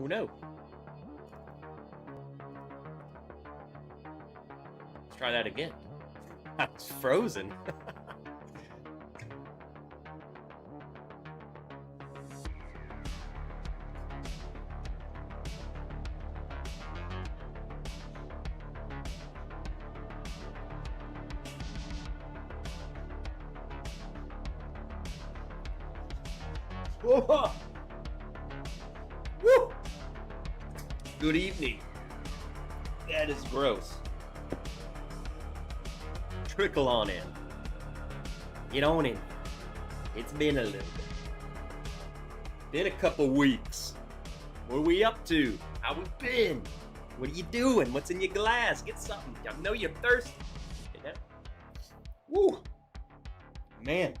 Who knows? Let's try that again. It's frozen. Whoa. Woo! Good evening. That is gross. Trickle on in. Get on in. It's been a little bit. Been a couple weeks. What are we up to? How we been? What are you doing? What's in your glass? Get something. I know you're thirsty. Woo! Man,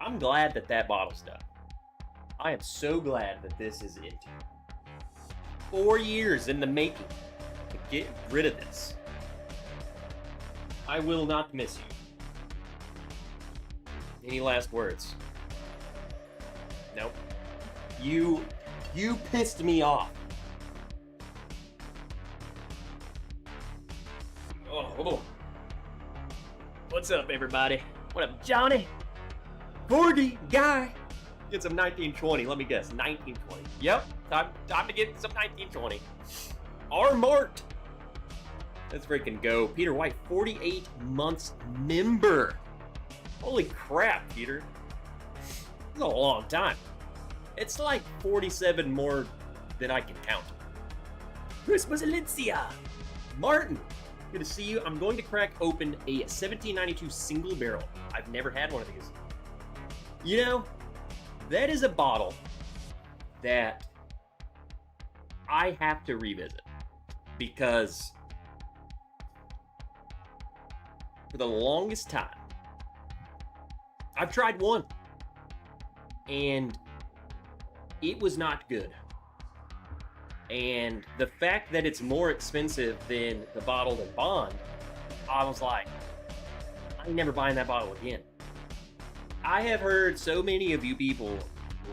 I'm glad that bottle's done. I am so glad that this is it. 4 years in the making to get rid of this. I will not miss you. Any last words? Nope. You pissed me off. Oh. What's up, everybody? What up, Johnny? Gordy, guy. Get some 1920. Let me guess, 1920. Yep, time to get some 1920. R. Mart. Let's freaking go. Peter White, 48 months member. Holy crap, Peter. That's a long time. It's like 47 more than I can count. Christmas Alicia. Martin, good to see you. I'm going to crack open a 1792 single barrel. I've never had one of these. You know, that is a bottle that I have to revisit because for the longest time, I've tried one and it was not good. And the fact that it's more expensive than the bottled in Bond, I was like, I ain't never buying that bottle again. I have heard so many of you people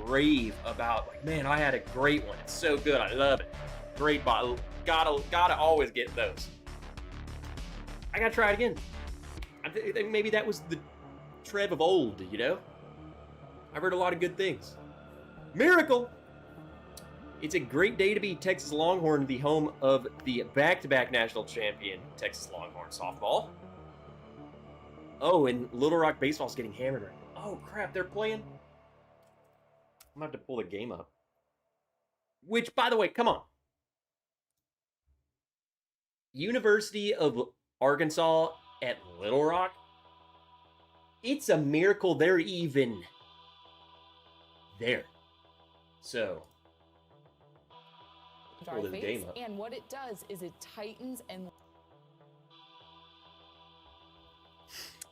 rave about, like, man, I had a great one. It's so good. I love it. Great bottle. Gotta always get those. I gotta try it again. I think maybe that was the Trev of old, you know? I've heard a lot of good things. Miracle! It's a great day to be Texas Longhorn, the home of the back-to-back national champion Texas Longhorn softball. Oh, and Little Rock baseball's getting hammered right now. Oh, crap, they're playing? I'm gonna have to pull the game up. Which, by the way, come on. University of Arkansas at Little Rock? It's a miracle they're even there. So, dry face, and what it does is it tightens and...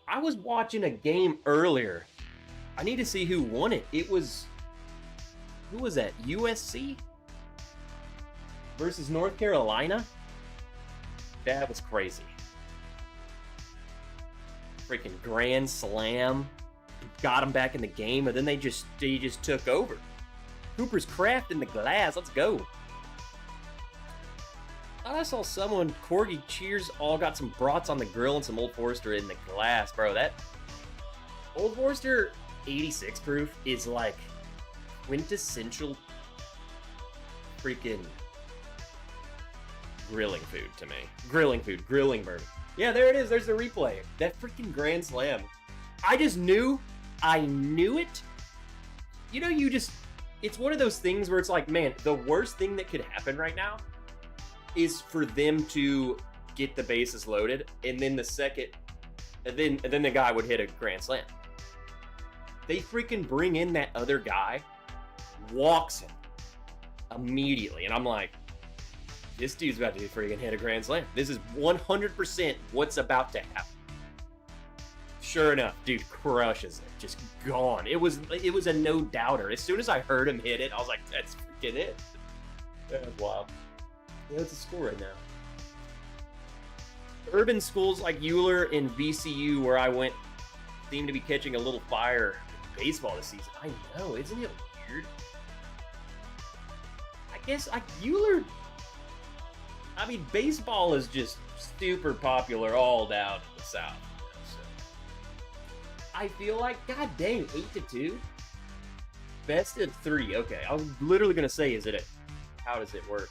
I was watching a game earlier. I need to see who won it. It was... Who was that? USC? Versus North Carolina? That was crazy. Freaking grand slam. Got them back in the game, and then they just took over. Cooper's Craft in the glass. Let's go. I saw someone, Corgi Cheers, all got some brats on the grill and some Old Forester in the glass. Bro, that Old Forester 86 proof is like quintessential freaking grilling food to me. Grilling bourbon. Yeah, there it is. There's the replay. That freaking grand slam. I just knew. I knew it. You know, it's one of those things where it's like, man, the worst thing that could happen right now is for them to get the bases loaded, and then then the guy would hit a grand slam. They freaking bring in that other guy, walks him immediately, and I'm like, this dude's about to freaking hit a grand slam. This is 100% what's about to happen. Sure enough, dude crushes it, just gone. It was a no doubter. As soon as I heard him hit it, I was like, that's freaking it. That was wild. What's the score right now? Urban schools like Euler and VCU, where I went, seem to be catching a little fire in baseball this season. I know, isn't it weird? I guess like Euler. I mean, baseball is just super popular all down in the South. So I feel like, god dang, 8-2, best of 3. Okay, I was literally gonna say, how does it work?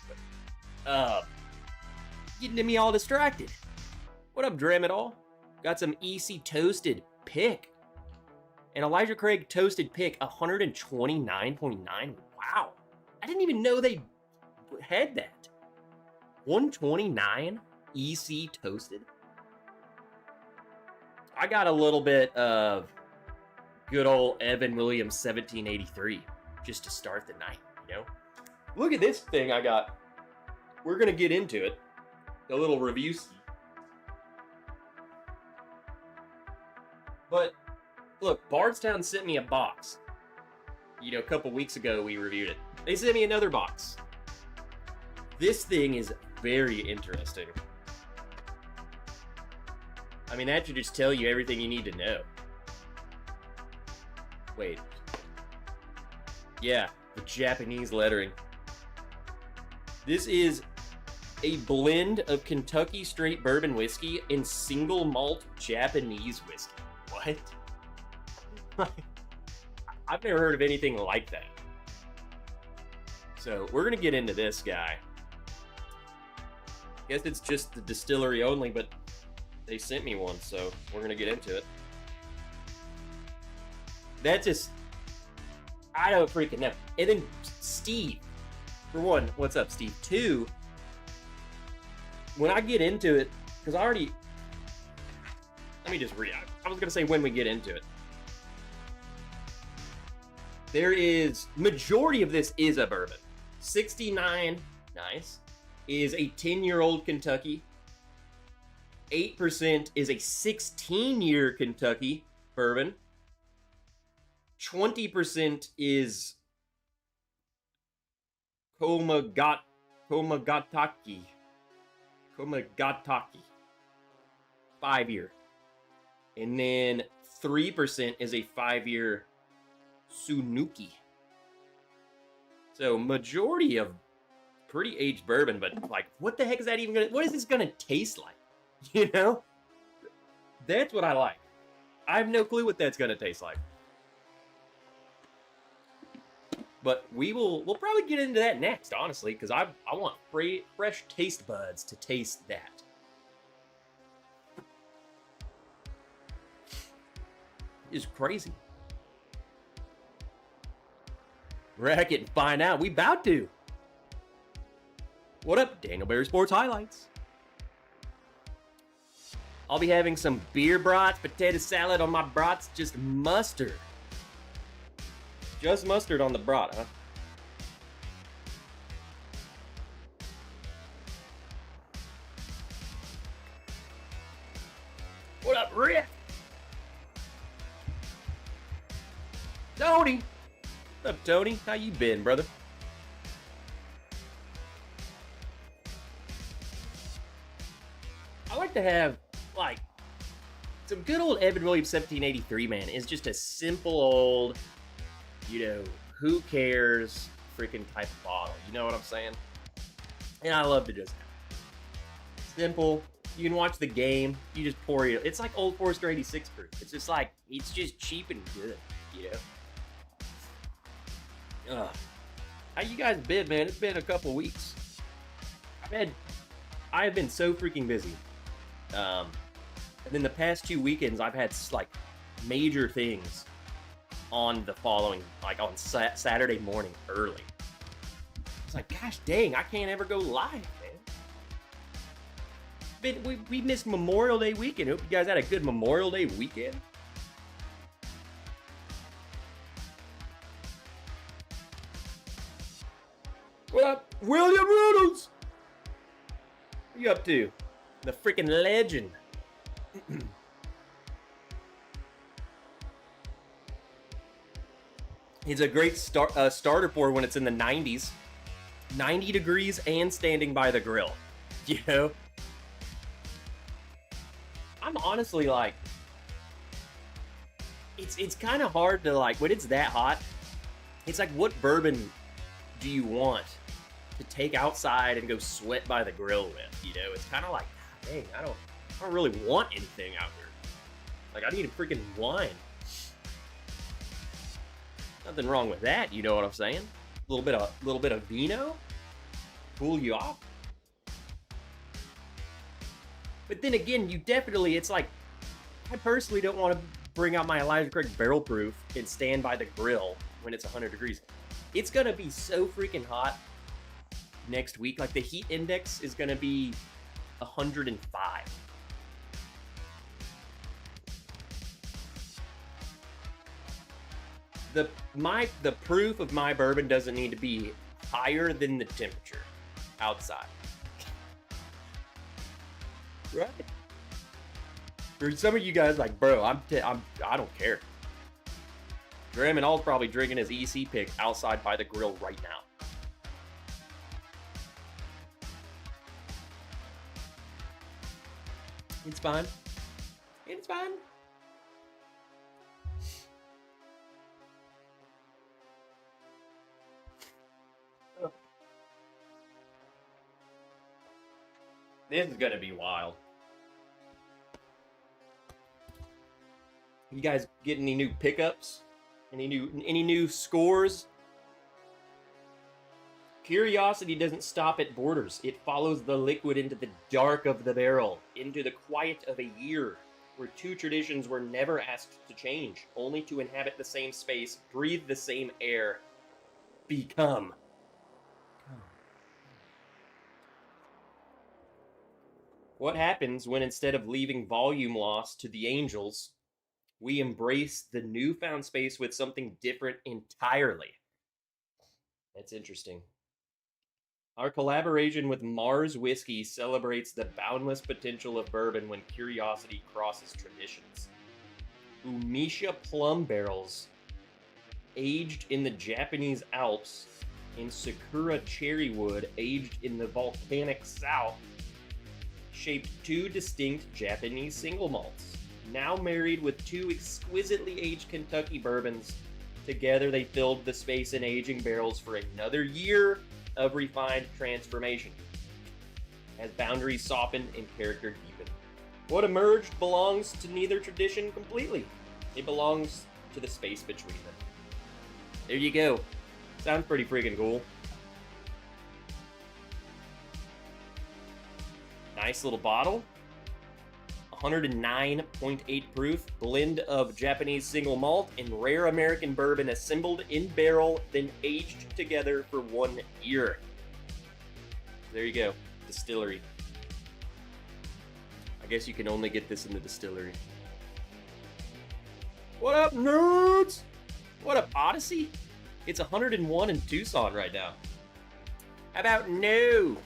But getting me all distracted. What up, Dram it all? Got some EC toasted pick. And Elijah Craig toasted pick 129.9. Wow. I didn't even know they had that. 129 EC toasted. I got a little bit of good old Evan Williams 1783 just to start the night, you know? Look at this thing I got. We're going to get into it. A little review. But look, Bardstown sent me a box. You know, a couple weeks ago we reviewed it. They sent me another box. This thing is very interesting. I mean, that should just tell you everything you need to know. Wait. Yeah, the Japanese lettering. This is a blend of Kentucky straight bourbon whiskey and single malt Japanese whiskey. What? I've never heard of anything like that. So we're gonna get into this guy. Guess it's just the distillery only, but they sent me one, so we're gonna get into it. That just, I don't freaking know. And then Steve, for one, what's up, Steve? 2, when I get into it, because I already, let me just read. I was gonna say when we get into it. There is, majority of this is a bourbon. 69, nice, is a 10-year-old Kentucky. 8% is a 16-year Kentucky bourbon. 20% is Komagataki. 5-year. And then 3% is a 5-year Sunuki. So majority of pretty aged bourbon, but like, what the heck is that even gonna, what is this gonna taste like? You know? That's what I like. I have no clue what that's gonna taste like. But we'll probably get into that next, honestly, because I want fresh taste buds to taste that. It's crazy. Rack it and find out. We about to. What up, Daniel Berry Sports Highlights? I'll be having some beer brats, potato salad on my brats, just mustard. Just mustard on the brat, huh? What up, Rick? Tony! What's up, Tony? How you been, brother? I like to have, like, some good old Evan Williams 1783, man. It's just a simple old, you know, who cares freaking type of bottle. You know what I'm saying? And I love to just have it. Simple. You can watch the game. You just pour it. It's like Old Forester 86 proof. It's just like, it's just cheap and good, you know? How you guys been, man? It's been a couple weeks. I have been so freaking busy. And then the past 2 weekends, I've had like major things on the following, like on Saturday morning early. It's like, gosh dang, I can't ever go live, man. We missed Memorial Day weekend. Hope you guys had a good Memorial Day weekend. What up, William Reynolds? What are you up to? The freaking legend. It's a great starter pour when it's in the 90s. 90 degrees and standing by the grill. You know? I'm honestly like, it's kind of hard to like, when it's that hot, it's like, what bourbon do you want to take outside and go sweat by the grill with. You know, it's kind of like, dang, I don't really want anything out here. Like, I need a freaking wine. Nothing wrong with that, you know what I'm saying? A little bit of vino, cool you off. But then again, you definitely, it's like, I personally don't want to bring out my Elijah Craig barrel proof and stand by the grill when it's 100 degrees. It's gonna be so freaking hot next week. Like, the heat index is gonna be 105. The proof of my bourbon doesn't need to be higher than the temperature outside. Right. For some of you guys, like, bro, I don't care. Graham and All's probably drinking his EC pick outside by the grill right now. It's fine. It's fine. This is gonna be wild. You guys get any new pickups? Any new scores? Curiosity doesn't stop at borders. It follows the liquid into the dark of the barrel, into the quiet of a year, where two traditions were never asked to change, only to inhabit the same space, breathe the same air, become. What happens when, instead of leaving volume loss to the angels, we embrace the newfound space with something different entirely? That's interesting. Our collaboration with Mars Whiskey celebrates the boundless potential of bourbon when curiosity crosses traditions. Umisha plum barrels, aged in the Japanese Alps, and Sakura cherry wood, aged in the volcanic south, shaped two distinct Japanese single malts. Now married with two exquisitely aged Kentucky bourbons, together they filled the space in aging barrels for another year of refined transformation, as boundaries softened and character deepened. What emerged belongs to neither tradition completely. It belongs to the space between them. There you go. Sounds pretty freaking cool. Nice little bottle. 109.8 proof, blend of Japanese single malt and rare American bourbon assembled in barrel, then aged together for 1 year. There you go, distillery. I guess you can only get this in the distillery. What up, nerds? What up, Odyssey? It's 101 in Tucson right now. How about no?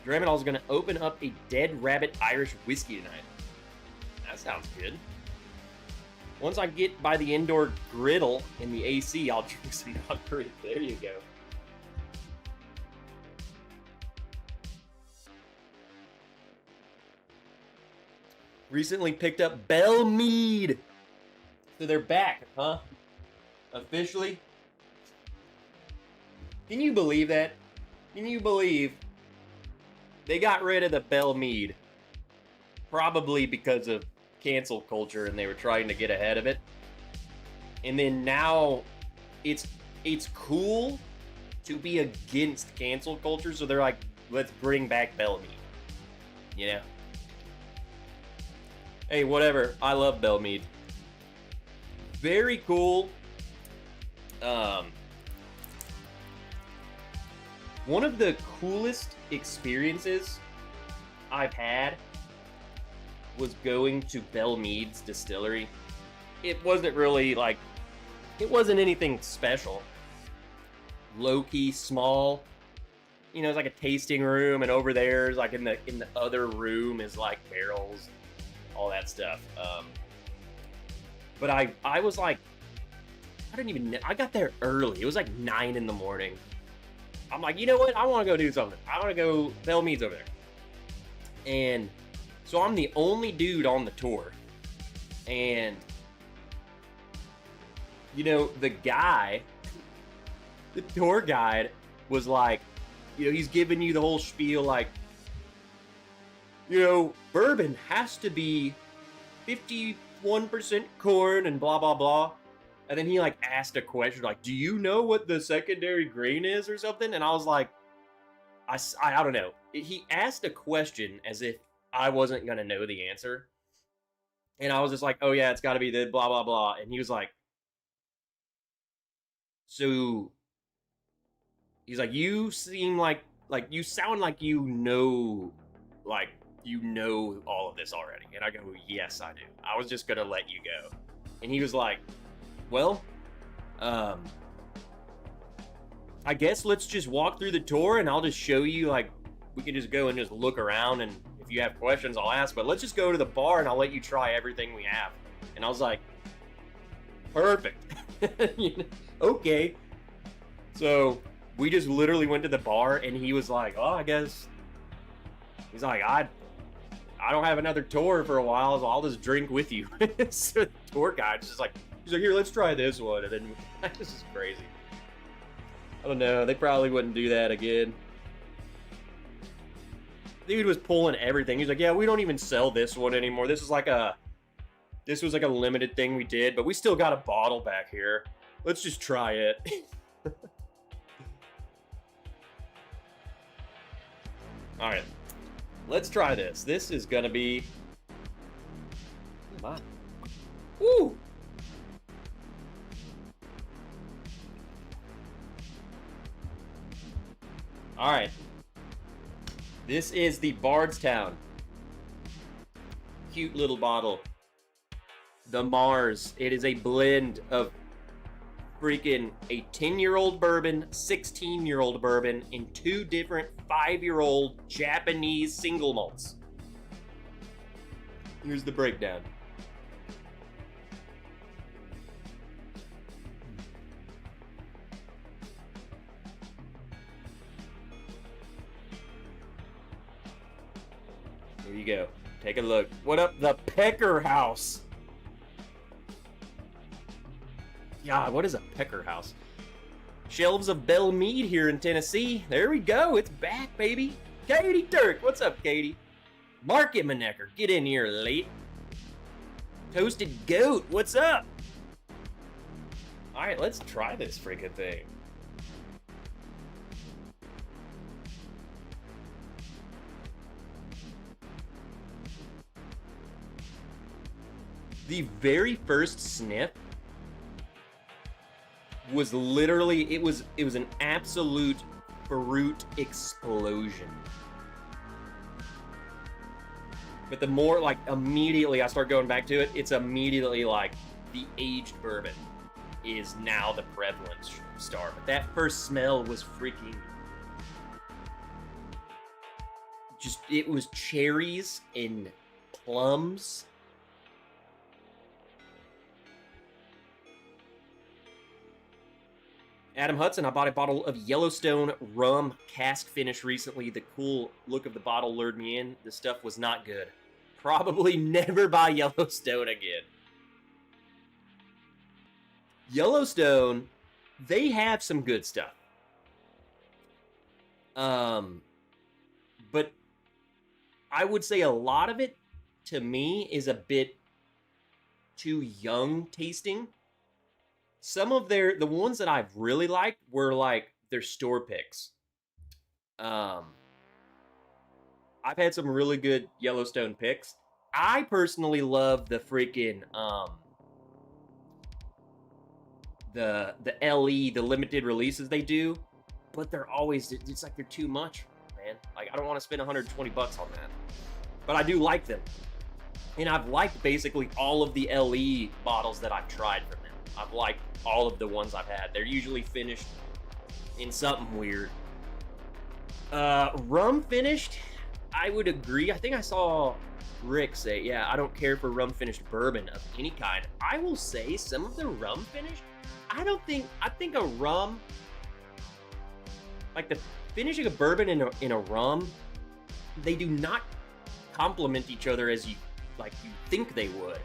Draminal's gonna open up a Dead Rabbit Irish whiskey tonight. That sounds good. Once I get by the indoor griddle in the AC, I'll drink some Doggery. There you go. Recently picked up Bell Mead. So they're back, huh? Officially. Can you believe that? Can you believe they got rid of the Bell Mead? Probably because of cancel culture and they were trying to get ahead of it. And then now it's cool to be against cancel culture, so they're like, let's bring back Bell Mead. You know? Hey, whatever. I love Bell Mead. Very cool. One of the coolest experiences I've had was going to Bell Mead's distillery. It wasn't really like, it wasn't anything special. Low-key, small. You know, it's like a tasting room, and over there is like in the other room is like barrels, all that stuff. But I was like, I didn't even know. I got there early. It was like 9 in the morning. I'm like, you know what? I want to go do something. I want to go. Bell Mead's over there. And so I'm the only dude on the tour. And, you know, the guy, the tour guide, was like, he's giving you the whole spiel like, bourbon has to be 51% corn and blah, blah, blah. And then he like asked a question like, do you know what the secondary grain is or something? And I was like, I don't know. He asked a question as if I wasn't going to know the answer. And I was just like, oh yeah, it's got to be the blah, blah, blah. And he was like, so he's like, you seem like you sound like you know all of this already. And I go, yes, I do. I was just going to let you go. And he was like, well, I guess let's just walk through the tour and I'll just show you, like, we can just go and just look around, and if you have questions, I'll ask, but let's just go to the bar and I'll let you try everything we have. And I was like, perfect. Okay. So we just literally went to the bar, and he was like, oh, I guess, he's like, I don't have another tour for a while, so I'll just drink with you. So the tour guide's just like, he's like, here, let's try this one. And then, this is crazy. I don't know. They probably wouldn't do that again. Dude was pulling everything. He's like, yeah, we don't even sell this one anymore. This was like a limited thing we did, but we still got a bottle back here. Let's just try it. All right. Let's try this. This is going to be... Come on. Woo! All right. This is the Bardstown. Cute little bottle. The Mars. It is a blend of freaking a 10-year-old bourbon, 16-year-old bourbon, and 2 different 5-year-old Japanese single malts. Here's the breakdown. Here you go. Take a look. What up, the Pecker House? God, what is a Pecker House? Shelves of Belle Mead here in Tennessee. There we go. It's back, baby. Katie Turk. What's up, Katie? Market Manecker. Get in here late. Toasted Goat. What's up? All right, let's try this freaking thing. The very first sniff was literally, it was an absolute fruit explosion. But the more, like, immediately I start going back to it, it's immediately like the aged bourbon is now the prevalent star. But that first smell was freaking just, it was cherries and plums. Adam Hudson, I bought a bottle of Yellowstone rum cask finish recently. The cool look of the bottle lured me in. The stuff was not good. Probably never buy Yellowstone again. Yellowstone, they have some good stuff. But I would say a lot of it, to me, is a bit too young tasting. Some of the ones that I've really liked were like their store picks. I've had some really good Yellowstone picks. I personally love the freaking the LE, the limited releases they do, but they're always, it's like they're too much, man. Like, I don't want to spend 120 bucks on that. But I do like them. And I've liked basically all of the LE bottles that I've tried from them. I've liked all of the ones I've had. They're usually finished in something weird. Rum finished, I would agree. I think I saw Rick say, yeah, I don't care for rum finished bourbon of any kind. I will say some of the rum finished, I think a rum, like the finishing a bourbon in a rum, they do not complement each other as you think they would.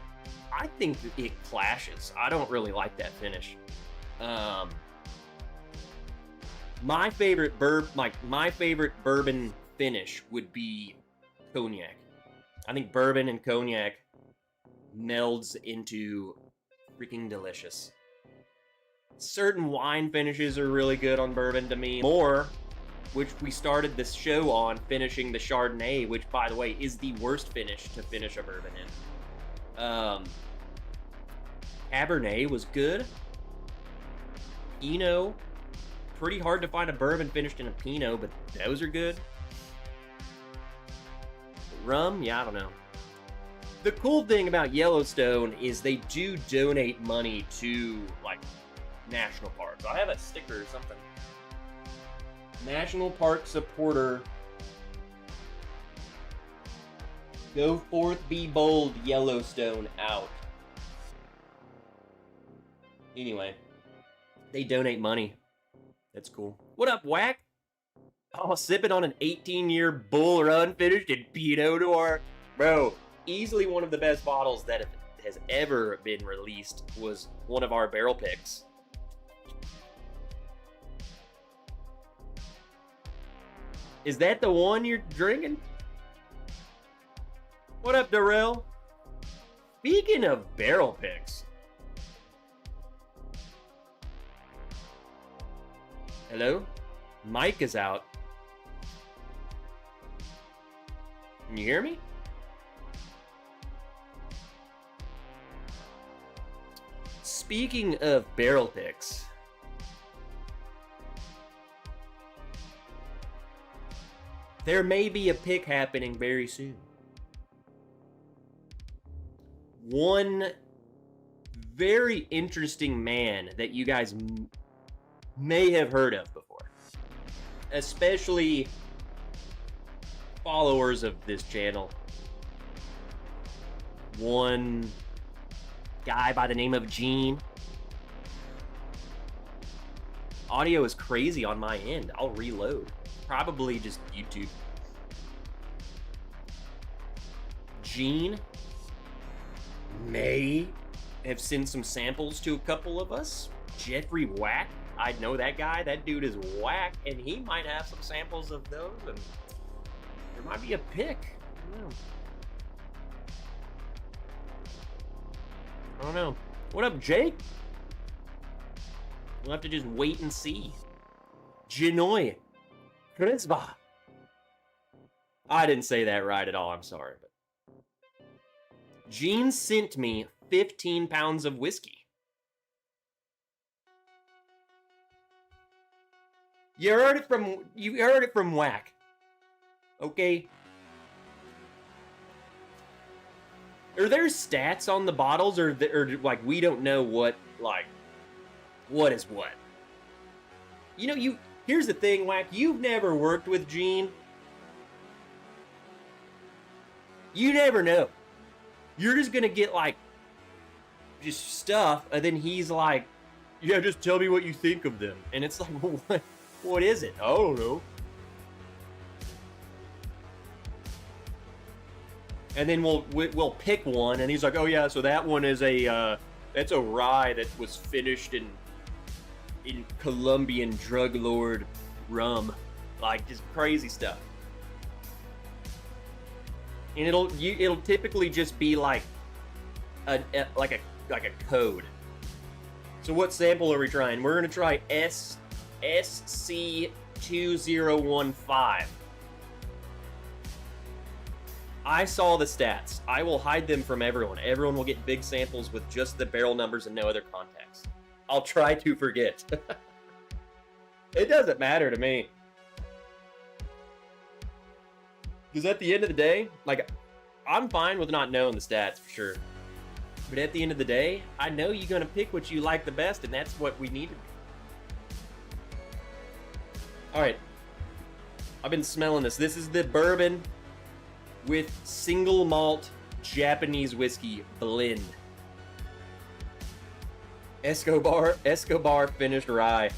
I think it clashes. I don't really like that finish. My favorite my favorite bourbon finish would be cognac. I think bourbon and cognac melds into freaking delicious. Certain wine finishes are really good on bourbon to me. More, which we started this show on, finishing the Chardonnay, which, by the way, is the worst finish to finish a bourbon in. Cabernet was good. Pinot, pretty hard to find a bourbon finished in a Pinot, but those are good. Rum, yeah, I don't know. The cool thing about Yellowstone is they do donate money to, like, national parks. I have a sticker or something. National Park supporter. Go forth, be bold, Yellowstone out. Anyway, they donate money. That's cool. What up, Whack? Oh, sipping on an 18-year Bull Run finished in Pinot Noir. Bro, easily one of the best bottles that has ever been released was one of our barrel picks. Is that the one you're drinking? What up, Darrell? Speaking of barrel picks. Hello? Mike is out. Can you hear me? Speaking of barrel picks. There may be a pick happening very soon. One very interesting man that you guys may have heard of before, especially followers of this channel. One guy by the name of Gene. Audio is crazy on my end. I'll reload. Probably just YouTube. Gene may have sent some samples to a couple of us. Jeffrey Whack, I know that guy. That dude is whack, and he might have some samples of those, and there might be a pick. I don't know. What up, Jake? We'll have to just wait and see. Genoy. Krizba. I didn't say that right at all, I'm sorry. But Gene sent me 15 pounds of whiskey. You heard it from Whack. Okay? Are there stats on the bottles, or like we don't know what is what? You know, here's the thing, Whack. You've never worked with Gene. You never know. You're just gonna get like just stuff, and then he's like, "Yeah, just tell me what you think of them." And it's like, well, what is it? I don't know. And then we'll pick one, and he's like, "Oh yeah, so that one is that's a rye that was finished in Colombian drug lord rum," like just crazy stuff. And it'll typically just be like a code. So what sample are we trying? We're gonna try SC2015. I saw the stats. I will hide them from everyone. Everyone will get big samples with just the barrel numbers and no other context. I'll try to forget. It doesn't matter to me. Because at the end of the day, like, I'm fine with not knowing the stats for sure. But at the end of the day, I know you're going to pick what you like the best, and that's what we needed. Alright. I've been smelling this. This is the bourbon with single malt Japanese whiskey blend. Escobar finished rye.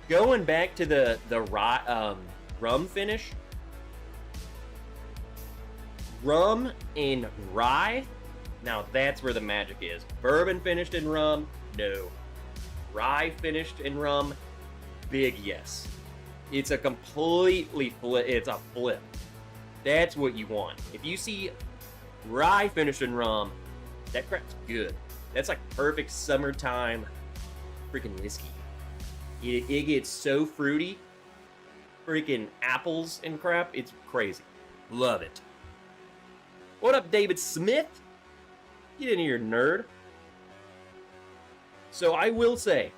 Going back to the rye, rum finish. Rum in rye. Now that's where the magic is. Bourbon finished in rum? No. Rye finished in rum? big yes. It's a completely flip. It's a flip. That's what you want. If you see rye finishing rum, that crap's good. That's like perfect summertime freaking whiskey. It gets so fruity. Freaking apples and crap. It's crazy. Love it. What up, David Smith? Get in here, nerd. So I will say,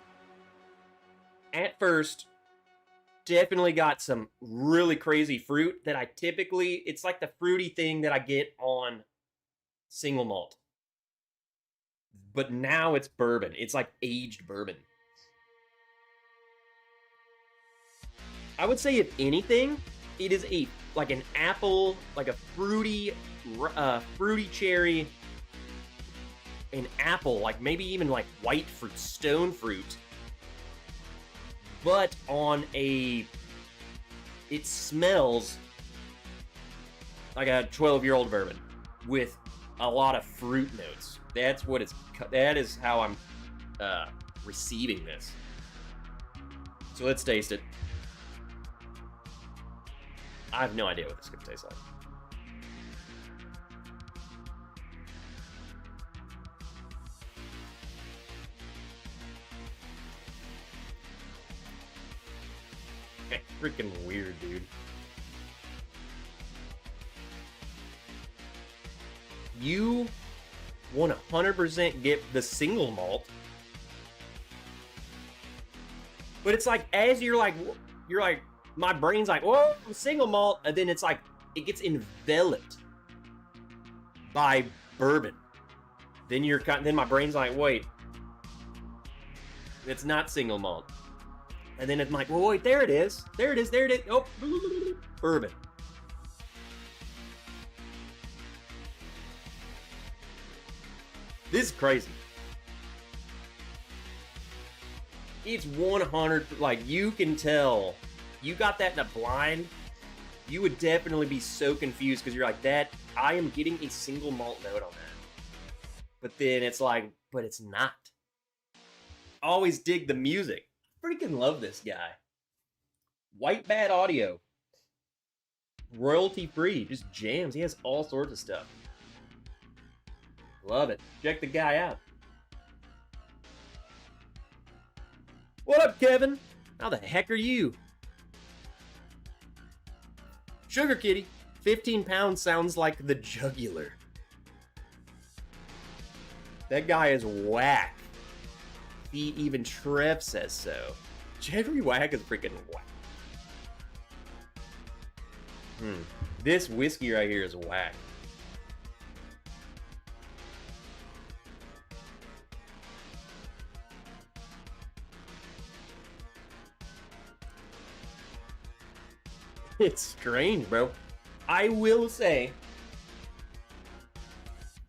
at first, definitely got some really crazy fruit that I typically, it's like the fruity thing that I get on single malt. But now it's bourbon. It's like aged bourbon. I would say, if anything, it is like an apple, like a fruity cherry, an apple, like maybe even like white fruit, stone fruit. But on it smells like a 12-year-old bourbon with a lot of fruit notes. That is how I'm receiving this. So let's taste it. I have no idea what this is going to taste like. Freaking weird, dude. You 100% get the single malt, but it's like, as you're like, my brain's like, whoa, single malt, and then it's like, it gets enveloped by bourbon. Then my brain's like, wait, it's not single malt. And then it's like, well, wait, there it is. There it is. Oh, bourbon. This is crazy. It's 100, like, you can tell. You got that in a blind, you would definitely be so confused, because you're like, I am getting a single malt note on that. But then it's like, but it's not. Always dig the music. Freaking love this guy. White Bad Audio. Royalty free. Just jams. He has all sorts of stuff. Love it. Check the guy out. What up, Kevin? How the heck are you? Sugar Kitty. 15 pounds sounds like the jugular. That guy is whack. Even Trev says so. Jeffrey Whack is freaking whack. This whiskey right here is whack. It's strange, bro. I will say,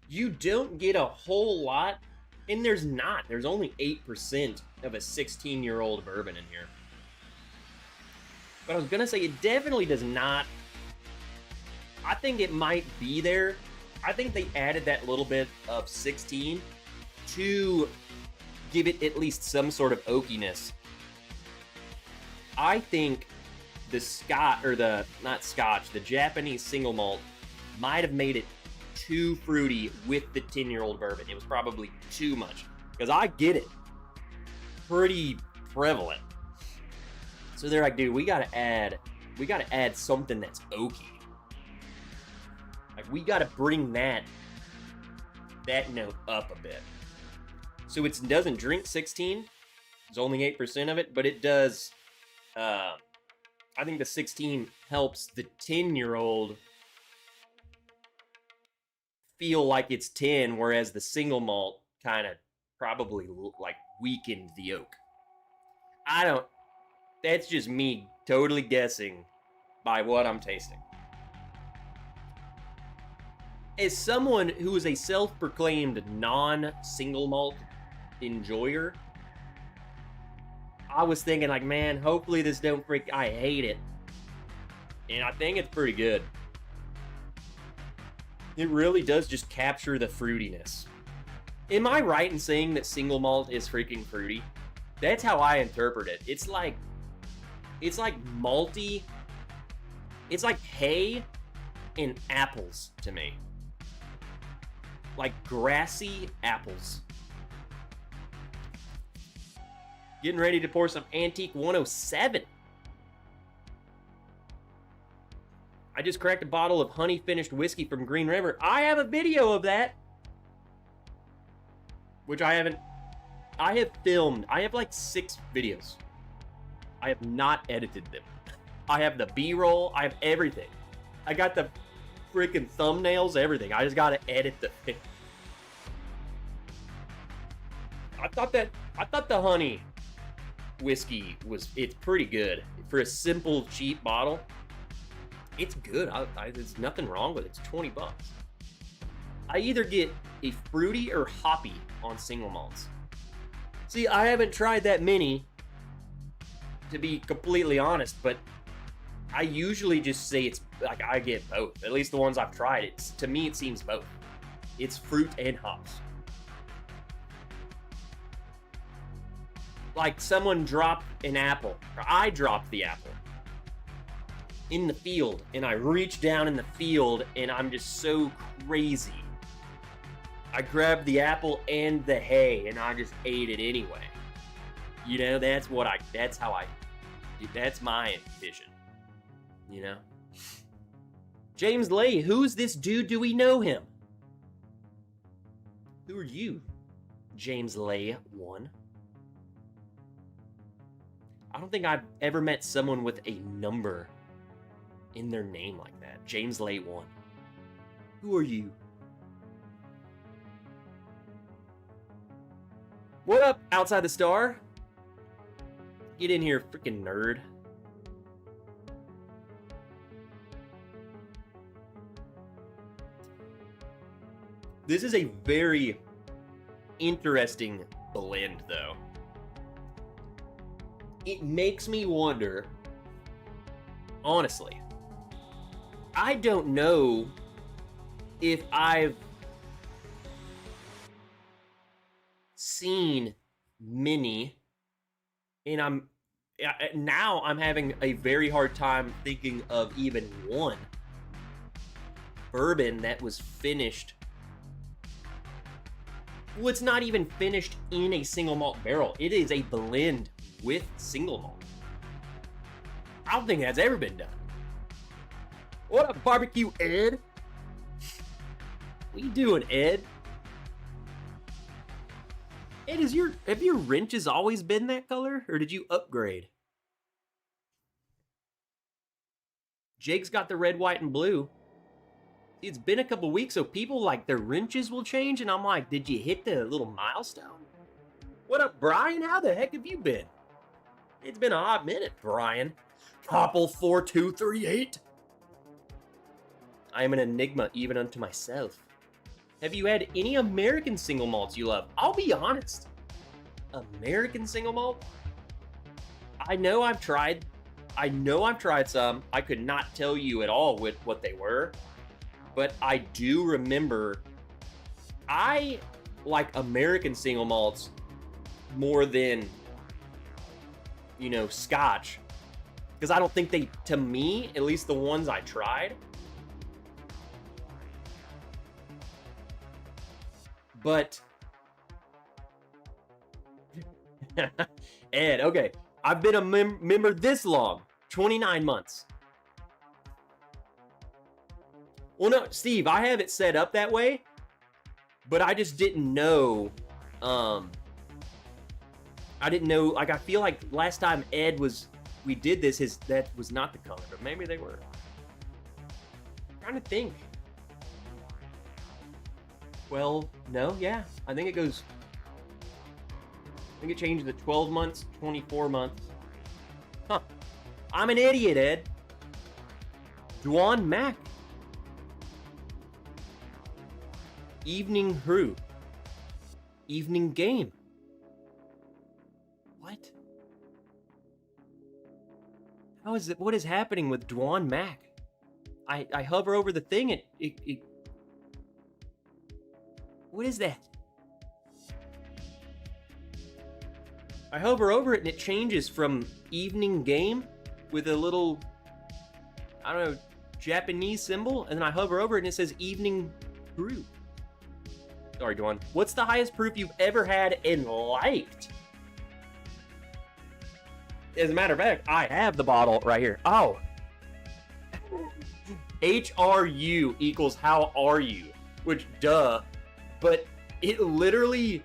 you don't get a whole lot. And there's only 8% of a 16-year-old bourbon in here. But I was gonna say, it definitely does not. I think it might be there. I think they added that little bit of 16 to give it at least some sort of oakiness. I think the Japanese single malt might have made it too fruity with the 10-year-old bourbon. It was probably too much, because I get it. Pretty prevalent. So they're like, dude, we gotta add something that's oaky. Like, we gotta bring that note up a bit. So it doesn't drink 16. It's only 8% of it, but it does. I think the 16 helps the 10-year-old feel like it's 10, whereas the single malt kind of probably like weakened the oak. That's just me totally guessing by what I'm tasting. As someone who is a self-proclaimed non-single malt enjoyer, I was thinking like, man, hopefully this don't I hate it. And I think it's pretty good. It really does just capture the fruitiness. Am I right in saying that single malt is freaking fruity? That's how I interpret it. It's like It's like malty. It's like hay and apples to me. Like grassy apples. Getting ready to pour some Antique 107. I just cracked a bottle of honey-finished whiskey from Green River. I have a video of that. Which I haven't... I have filmed. I have like 6 videos. I have not edited them. I have the B-roll. I have everything. I got the freaking thumbnails, everything. I just gotta edit the thing. I thought the honey whiskey it's pretty good. For a simple, cheap bottle, it's good. There's nothing wrong with it. It's 20 bucks. I either get a fruity or hoppy on single malts. See, I haven't tried that many, to be completely honest, but I usually just say it's like I get both. At least the ones I've tried. To me, it seems both. It's fruit and hops. Like someone dropped an apple, or I dropped the apple in the field, and I reach down in the field, and I'm just so crazy. I grabbed the apple and the hay, and I just ate it anyway. You know, that's my vision. You know? James Lay, who's this dude? Do we know him? Who are you, James Lay 1? I don't think I've ever met someone with a number in their name like that. James Lay 1. Who are you? What up, Outside the Star? Get in here, freaking nerd. This is a very interesting blend, though. It makes me wonder, honestly, I don't know if I've seen many, and now I'm having a very hard time thinking of even one bourbon that was finished. Well, it's not even finished in a single malt barrel. It is a blend with single malt. I don't think that's ever been done. What up, Barbecue Ed? What you doing, Ed? Ed, have your wrenches always been that color, or did you upgrade? Jake's got the red, white, and blue. It's been a couple weeks, so people like their wrenches will change, and I'm like, did you hit the little milestone? What up, Brian? How the heck have you been? It's been a hot minute, Brian. Popple4238. I am an enigma even unto myself. Have you had any American single malts you love? I'll be honest. American single malt? I know I've tried some. I could not tell you at all what they were. But I do remember I like American single malts more than, you know, Scotch. Because I don't think they, to me, at least the ones I tried. But Ed, okay, I've been a member this long, 29 months. Well, no, Steve, I have it set up that way, but I just didn't know, I didn't know, like, I feel like last time we did this, that was not the color, but maybe they were. I'm trying to think. Well, no, yeah, I think it changed to 12 months, 24 months. Huh, I'm an idiot, Ed. Dwan Mac. Evening Brew. Evening Game. What? How is it? What is happening with Dwan Mac? I hover over the thing, it what is that? I hover over it and it changes from Evening Game with a little, I don't know, Japanese symbol, and then I hover over it and it says evening brew. Sorry, Dwan. What's the highest proof you've ever had and liked? As a matter of fact, I have the bottle right here. Oh. HRU equals how are you? Which, duh. But it literally...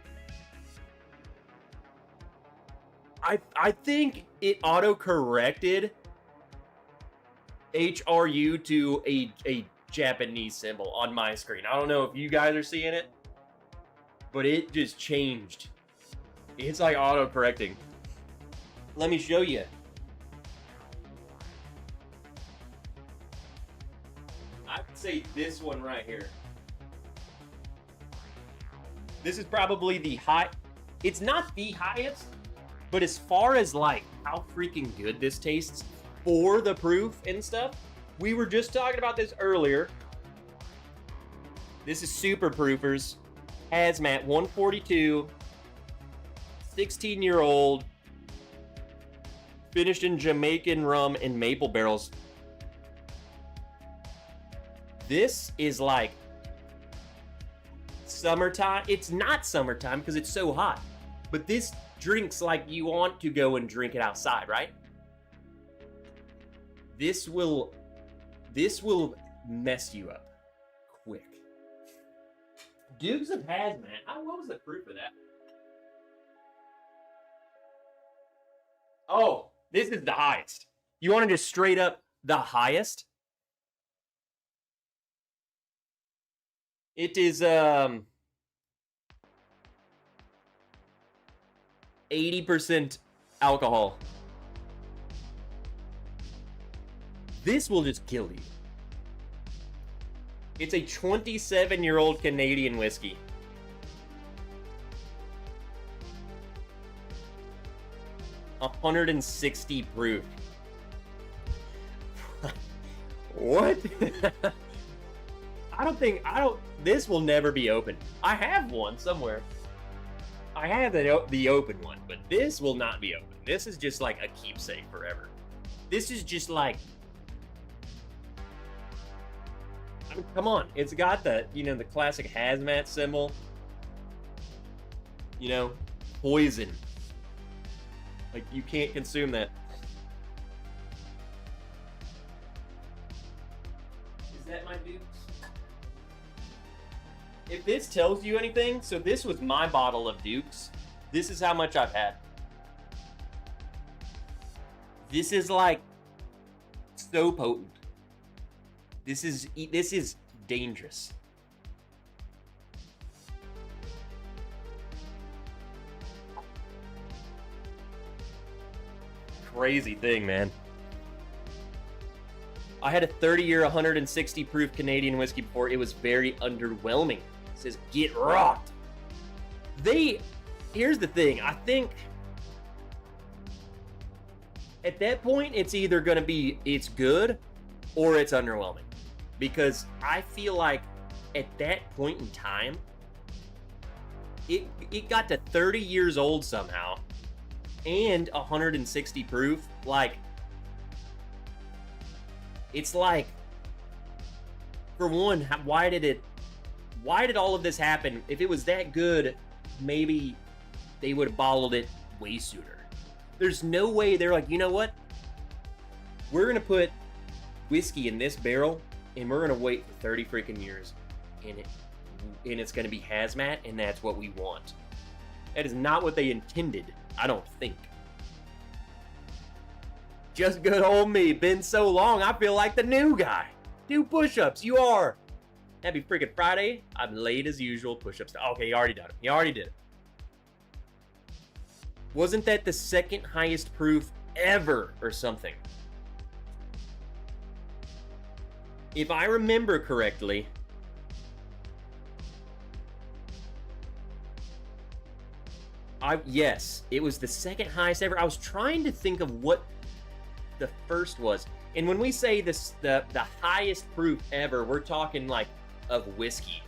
I think it auto-corrected HRU to a Japanese symbol on my screen. I don't know if you guys are seeing it, but it just changed. It's like auto-correcting. Let me show you. I would say this one right here. This is probably the high. It's not the highest, but as far as like how freaking good this tastes for the proof and stuff, we were just talking about this earlier. This is Super Proofers, Hazmat 142, 16-year-old, finished in Jamaican rum and maple barrels. This is like summertime. It's not summertime because it's so hot, but this drinks like you want to go and drink it outside, right? This will mess you up quick. Dukes of Hazmat. What was the proof of that? Oh, this is the highest. You want to just straight up the highest? It is 80% alcohol. This will just kill you. It's a 27-year-old Canadian whiskey. $160 proof. What? This will never be opened. I have one somewhere. I have the open one, but this will not be open. This is just like a keepsake forever. This is just like, I mean, come on. It's got the, the classic hazmat symbol. Poison. Like, you can't consume that. Is that my Dukes? If this tells you anything, so this was my bottle of Dukes. This is how much I've had. This is like so potent. This is dangerous. Crazy thing, man. I had a 30-year, 160 proof Canadian whiskey before. It was very underwhelming. It says, get rocked. Here's the thing. I think at that point, it's either going to be, it's good or it's underwhelming. Because I feel like at that point in time, it got to 30 years old somehow and 160 proof. Like, it's like, for one, why did all of this happen? If it was that good, maybe they would have bottled it way sooner. There's no way they're like, you know what? We're going to put whiskey in this barrel and we're going to wait for 30 freaking years and it's going to be hazmat and that's what we want. That is not what they intended, I don't think. Just good old me. Been so long, I feel like the new guy. Do push-ups. You are. Happy freaking Friday. I'm late as usual. Push-ups. Okay, you already done it. You already did it. Wasn't that the second highest proof ever or something? If I remember correctly, yes, it was the second highest ever. I was trying to think of what the first was. And when we say this, the highest proof ever, we're talking like of whiskey.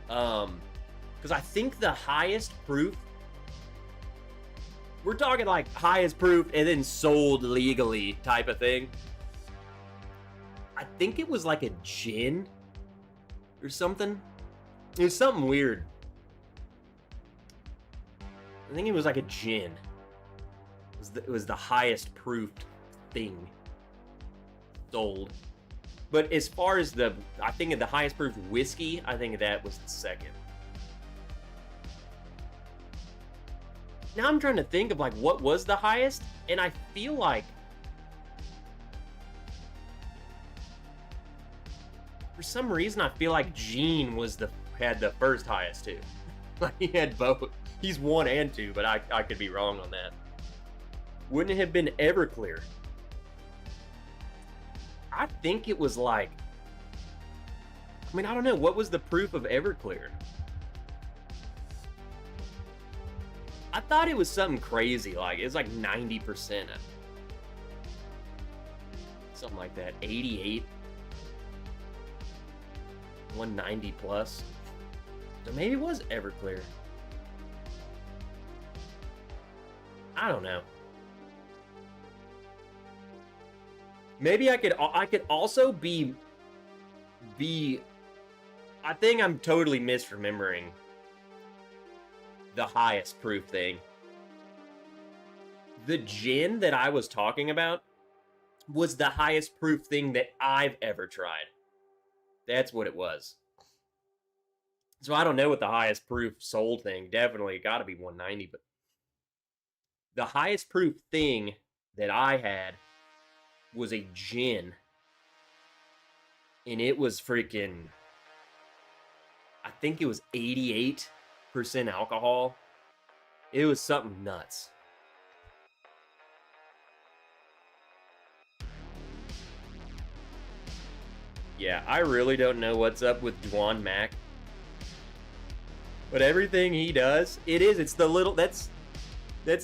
Because I think the highest proof We're talking like highest proof and then sold legally type of thing. I think it was like a gin or something. It was something weird. I think it was like a gin. It was the highest proofed thing sold. But as far as I think of the highest proof whiskey, I think that was the second. Now I'm trying to think of like what was the highest, and I feel like for some reason I feel like Gene had the first highest too. Like he had both. He's 1 and 2, but I could be wrong on that. Wouldn't it have been Everclear? I think it was like, I mean, I don't know. What was the proof of Everclear? I thought it was something crazy. Like, it was like 90%. Something like that. 88. 190 plus. So maybe it was Everclear. I don't know. Maybe I could also be I think I'm totally misremembering the highest proof thing. The gin that I was talking about was the highest proof thing that I've ever tried. That's what it was. So I don't know what the highest proof sold thing. Definitely got to be 190, but the highest proof thing that I had was a gin, and it was freaking, I think it was 88% alcohol. It was something nuts. Yeah, I really don't know what's up with Dwan Mac, but everything he does, it's the little, that's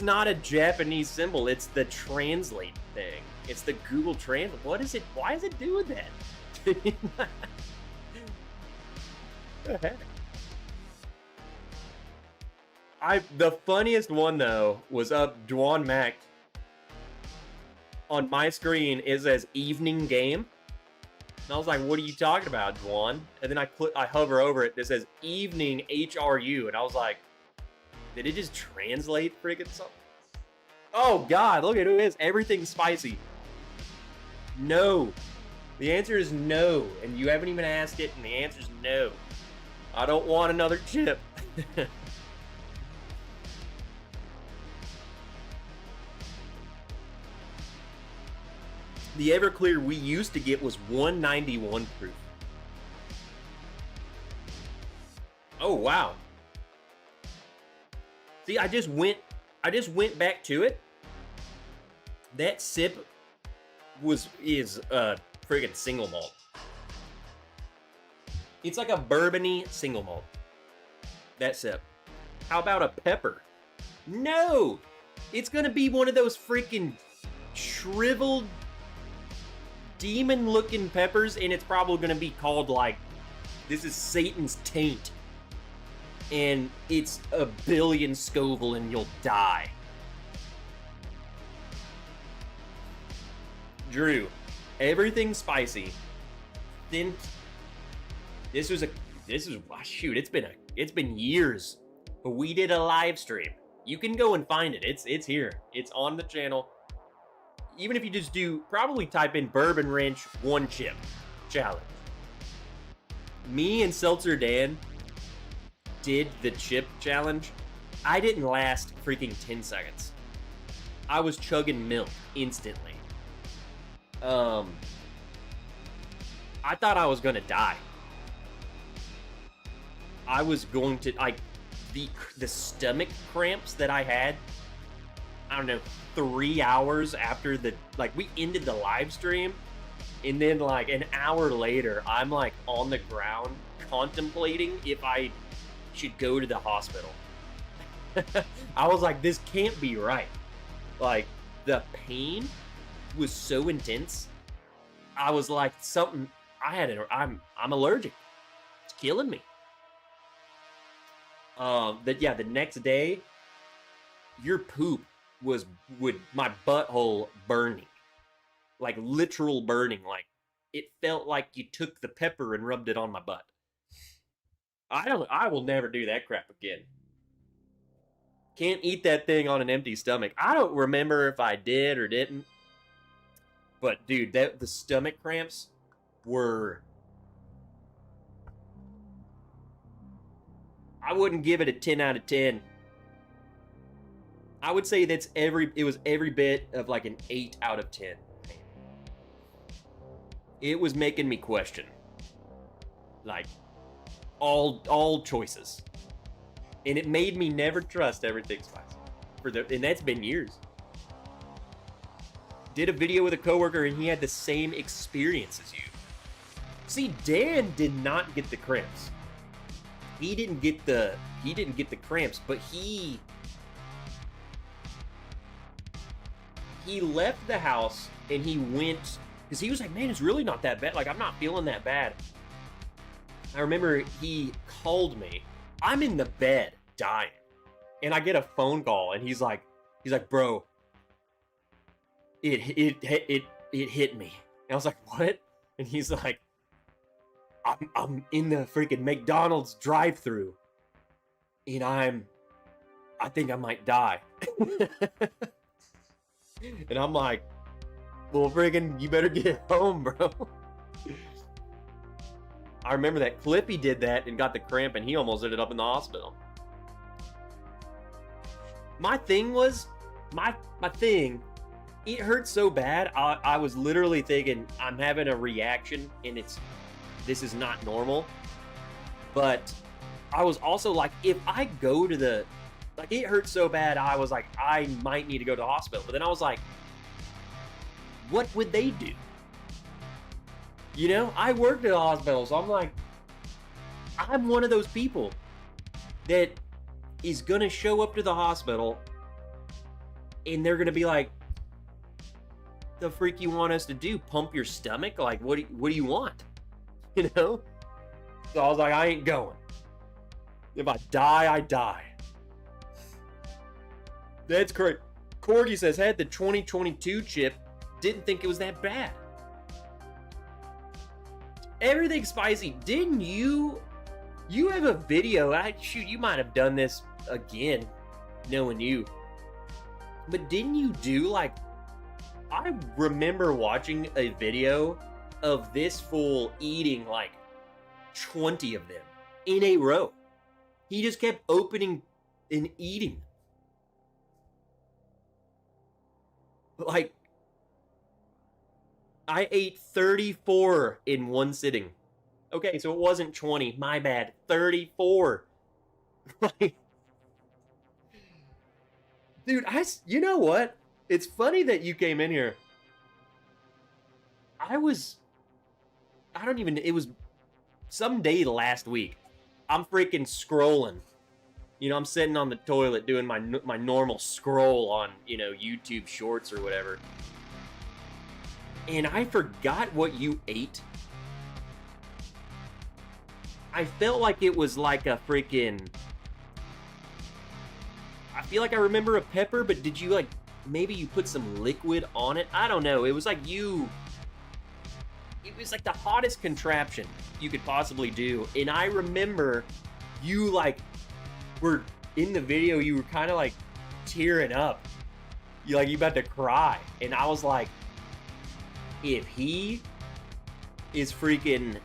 not a Japanese symbol, it's the translate thing. It's the Google Translate. What is it? Why is it doing that? The heck? The funniest one though was Dwan Mac. On my screen it says evening game. And I was like, what are you talking about, Dwan? And then I hover over it. It says evening HRU. And I was like, did it just translate friggin' something? Oh God, look at who it is. Everything's spicy. No. The answer is no. And you haven't even asked it, and the answer is no. I don't want another chip. The Everclear we used to get was 191 proof. Oh, wow. See, I just went back to it. That sip is friggin' single malt. It's like a bourbon-y single malt. That sip. How about a pepper? No! It's gonna be one of those freaking shriveled demon-looking peppers, and it's probably gonna be called like, this is Satan's taint. And it's a billion Scoville and you'll die. Drew, everything's spicy. Then shoot, it's been years. But we did a live stream. You can go and find it. It's here. It's on the channel. Even if you just probably type in Bourbon Wrench 1 chip challenge. Me and Seltzer Dan did the chip challenge. I didn't last freaking 10 seconds. I was chugging milk instantly. I thought I was gonna die. I was going to, like, the stomach cramps that I had, I don't know, 3 hours after we ended the live stream, and then like an hour later, I'm like on the ground contemplating if I should go to the hospital. I was like, this can't be right. Like, the pain was so intense. I was like, I'm allergic. It's killing me. But yeah, the next day, your poop would my butthole burning, like literal burning, like it felt like you took the pepper and rubbed it on my butt. I will never do that crap again. Can't eat that thing on an empty stomach. I don't remember if I did or didn't. But dude, the stomach cramps were, I wouldn't give it a 10 out of 10. I would say it was every bit of like an 8 out of 10. It was making me question, like, all choices. And it made me never trust everything spicy. And that's been years. Did a video with a coworker and he had the same experience as you. See, Dan did not get the cramps. He didn't get the cramps, but he left the house and he went, because he was like, man, it's really not that bad. Like, I'm not feeling that bad. I remember he called me. I'm in the bed dying. And I get a phone call and he's like, bro, it hit me. And I was like, what? And he's like, I'm in the freaking McDonald's drive-thru and I think I might die. And I'm like, well, friggin', you better get home, bro. I remember that Clippy did that and got the cramp and he almost ended up in the hospital. My thing was, it hurt so bad, I was literally thinking, I'm having a reaction and this is not normal. But I was also like, if I go to it hurt so bad, I was like, I might need to go to the hospital. But then I was like, what would they do? You know, I worked at a hospital, so I'm like, I'm one of those people that is gonna show up to the hospital and they're gonna be like, the freak you want us to do? Pump your stomach? Like, what do you want? You know? So I was like, I ain't going. If I die, I die. That's correct. Corgi says, had the 2022 chip, didn't think it was that bad. Everything spicy. Didn't you have a video? Shoot, you might have done this again, knowing you. But didn't you do, like, I remember watching a video of this fool eating like 20 of them in a row. He just kept opening and eating. Like, I ate 34 in one sitting. Okay, so it wasn't 20. My bad. 34. Dude, you know what? It's funny that you came in here. It was some day last week. I'm freaking scrolling. You know, I'm sitting on the toilet doing my normal scroll on, you know, YouTube Shorts or whatever. And I forgot what you ate. I felt like it was like a freaking... I feel like I remember a pepper, but did you, like, maybe you put some liquid on it? I don't know. It was like it was like the hottest contraption you could possibly do. And I remember you, like, were in the video, you were kind of like tearing up. You about to cry. And I was like, if he is freaking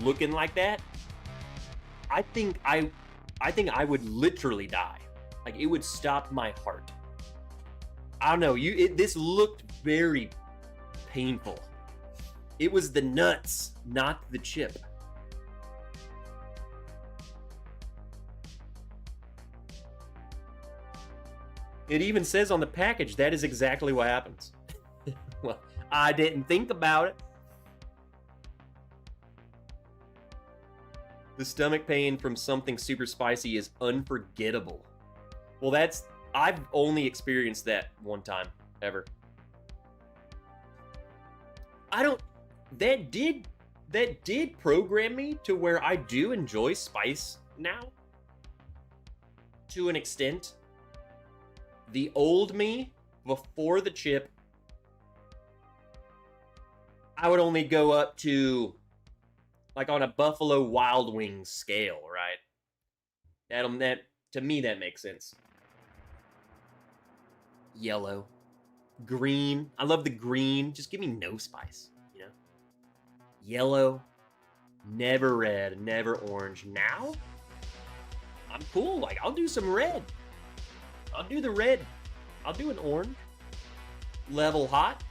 looking like that, I think I would literally die. Like, it would stop my heart. I don't know. This looked very painful. It was the nuts, not the chip. It even says on the package that is exactly what happens. Well, I didn't think about it. The stomach pain from something super spicy is unforgettable. Well, I've only experienced that one time, ever. That did program me to where I do enjoy spice now. To an extent. The old me, before the chip, I would only go up to, like, on a Buffalo Wild Wings scale, right? That to me, that makes sense. Yellow. Green. I love the green. Just give me no spice, you know? Yellow. Never red. Never orange. Now, I'm cool. Like, I'll do some red. I'll do the red. I'll do an orange. Level hot.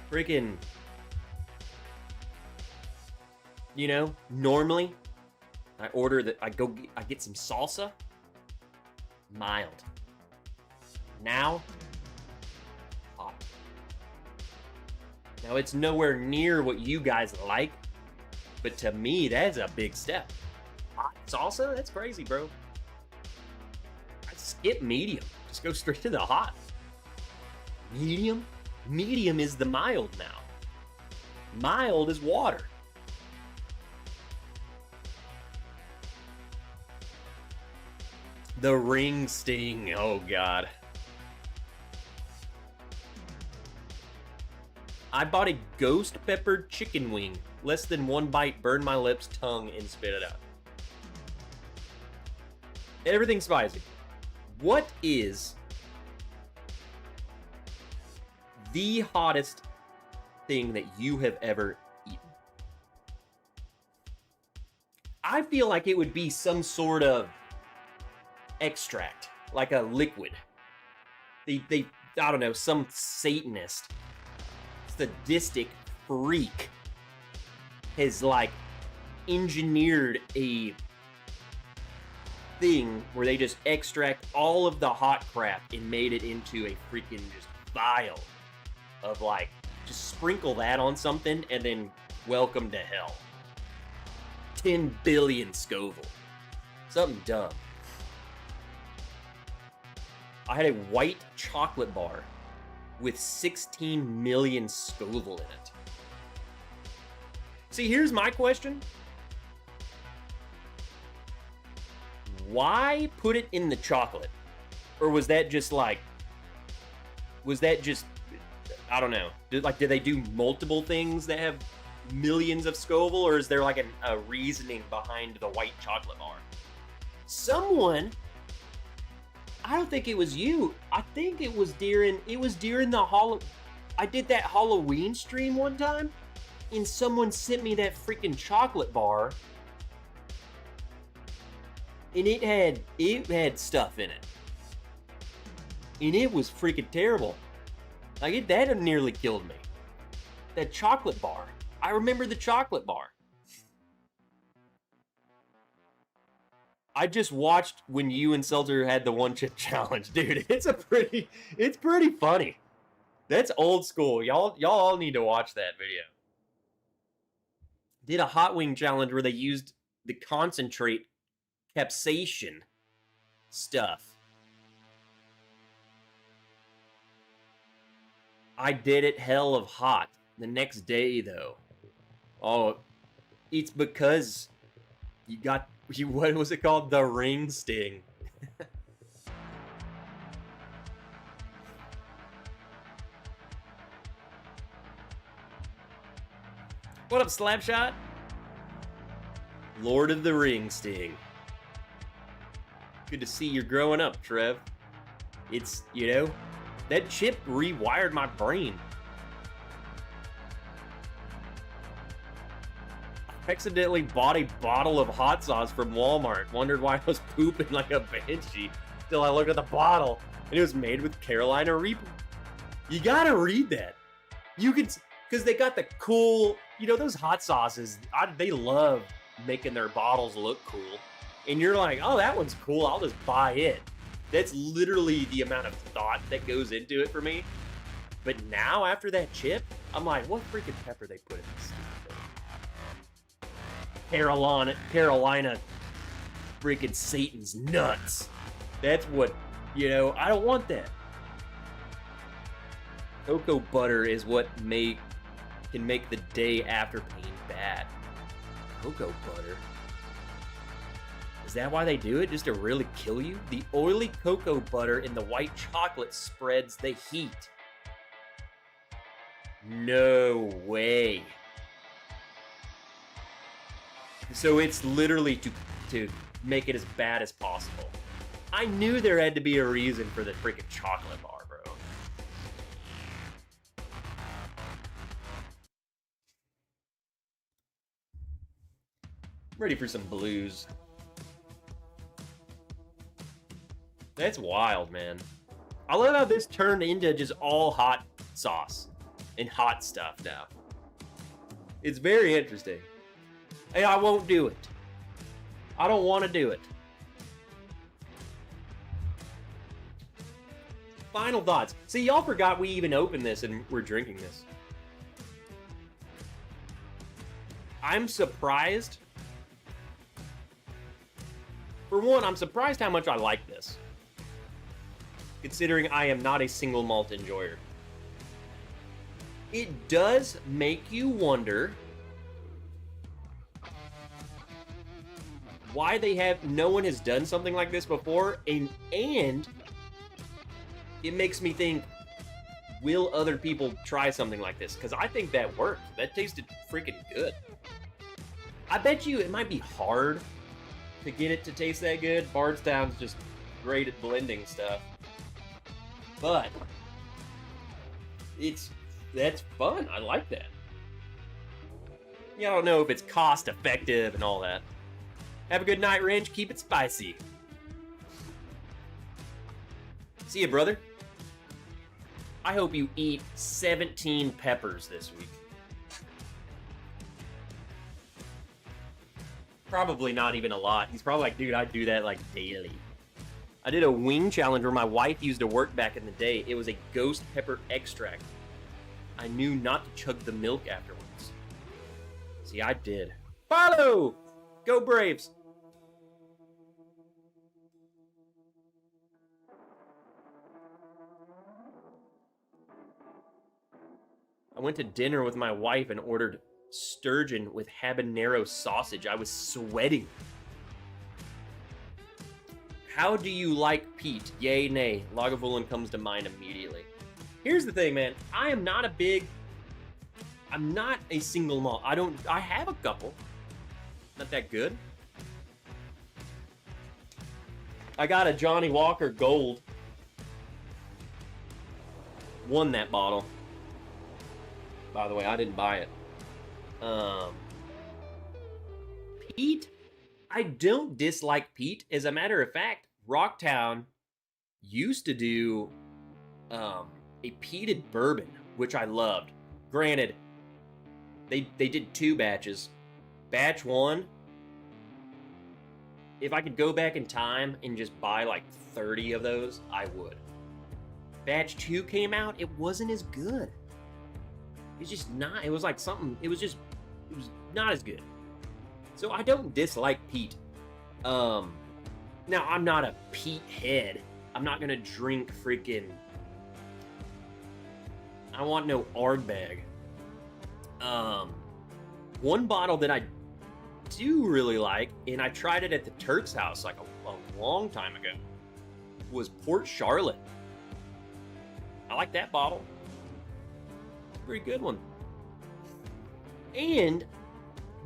Freaking, you know, normally I order that, I get some salsa, mild. Now, hot. Now, it's nowhere near what you guys like, but to me, that's a big step. Hot salsa? That's crazy, bro. I skip medium. Just go straight to the hot. Medium? Medium is the mild now. Mild is water. The ring sting. Oh, God. I bought a ghost peppered chicken wing. Less than one bite, burned my lips, tongue, and spit it out. Everything's spicy. What is the hottest thing that you have ever eaten? I feel like it would be some sort of extract, like a liquid. They I don't know, some Satanist, sadistic freak has like engineered a thing where they just extract all of the hot crap and made it into a freaking just vial of, like, just sprinkle that on something and then welcome to hell. 10 billion Scoville. Something dumb. I had a white chocolate bar with 16 million Scoville in it. See, here's my question. Why put it in the chocolate? Or was that just like, I don't know. Did they do multiple things that have millions of Scoville, or is there like a reasoning behind the white chocolate bar? Someone, I don't think it was you. I think it was during the I did that Halloween stream one time, and someone sent me that freaking chocolate bar, and it had stuff in it, and it was freaking terrible. Like, that nearly killed me. That chocolate bar. I remember the chocolate bar. I just watched when you and Seltzer had the one chip challenge, dude. It's pretty funny. That's old school. Y'all all need to watch that video. Did a hot wing challenge where they used the concentrate capsaicin stuff. I did it hell of hot the next day, though. Oh, it's because what was it called? The ring sting. What up, Slapshot? Lord of the Ring sting. Good to see you're growing up, Trev. It's, that chip rewired my brain. I accidentally bought a bottle of hot sauce from Walmart. Wondered why I was pooping like a banshee. Till I looked at the bottle, and it was made with Carolina Reaper. You gotta read that. You can, because they got the cool, those hot sauces, they love making their bottles look cool. And you're like, oh, that one's cool, I'll just buy it. That's literally the amount of thought that goes into it for me. But now, after that chip, I'm like, what freaking pepper they put in this stupid thing? Carolina freaking Satan's nuts. That's what, I don't want that. Cocoa butter is what can make the day after pain bad. Cocoa butter? Is that why they do it? Just to really kill you? The oily cocoa butter in the white chocolate spreads the heat. No way. So it's literally to make it as bad as possible. I knew there had to be a reason for the freaking chocolate bar, bro. Ready for some blues. That's wild, man. I love how this turned into just all hot sauce and hot stuff now. It's very interesting. Hey, I won't do it. I don't want to do it. Final thoughts. See, y'all forgot we even opened this and we're drinking this. I'm surprised. For one, I'm surprised how much I like this, considering I am not a single malt enjoyer. It does make you wonder why no one has done something like this before, and it makes me think, will other people try something like this? Because I think that worked. That tasted freaking good. I bet you it might be hard to get it to taste that good. Bardstown's just great at blending stuff. But that's fun. I like that. Yeah, I don't know if it's cost effective and all that. Have a good night, Wrench. Keep it spicy. See ya, brother. I hope you eat 17 peppers this week. Probably not even a lot. He's probably like, dude, I do that like daily. I did a wing challenge where my wife used to work back in the day. It was a ghost pepper extract. I knew not to chug the milk afterwards. See, I did. Follow! Go Braves! I went to dinner with my wife and ordered sturgeon with habanero sausage. I was sweating. How do you like peat? Yay, nay. Lagavulin comes to mind immediately. Here's the thing, man. I'm not a single malt. I have a couple. Not that good. I got a Johnny Walker Gold. Won that bottle. By the way, I didn't buy it. Peat? I don't dislike peat. As a matter of fact, Rocktown used to do a peated bourbon, which I loved. Granted, they did 2 batches. Batch 1, if I could go back in time and just buy like 30 of those, I would. Batch 2 came out, it wasn't as good. It's just not, it was like something, it was not as good. So I don't dislike peat. Now I'm not a peat head. I'm not gonna drink freaking, I want no Ardbeg. One bottle that I do really like, and I tried it at the Turk's house like a long time ago, was Port Charlotte. I like that bottle. Pretty good one. And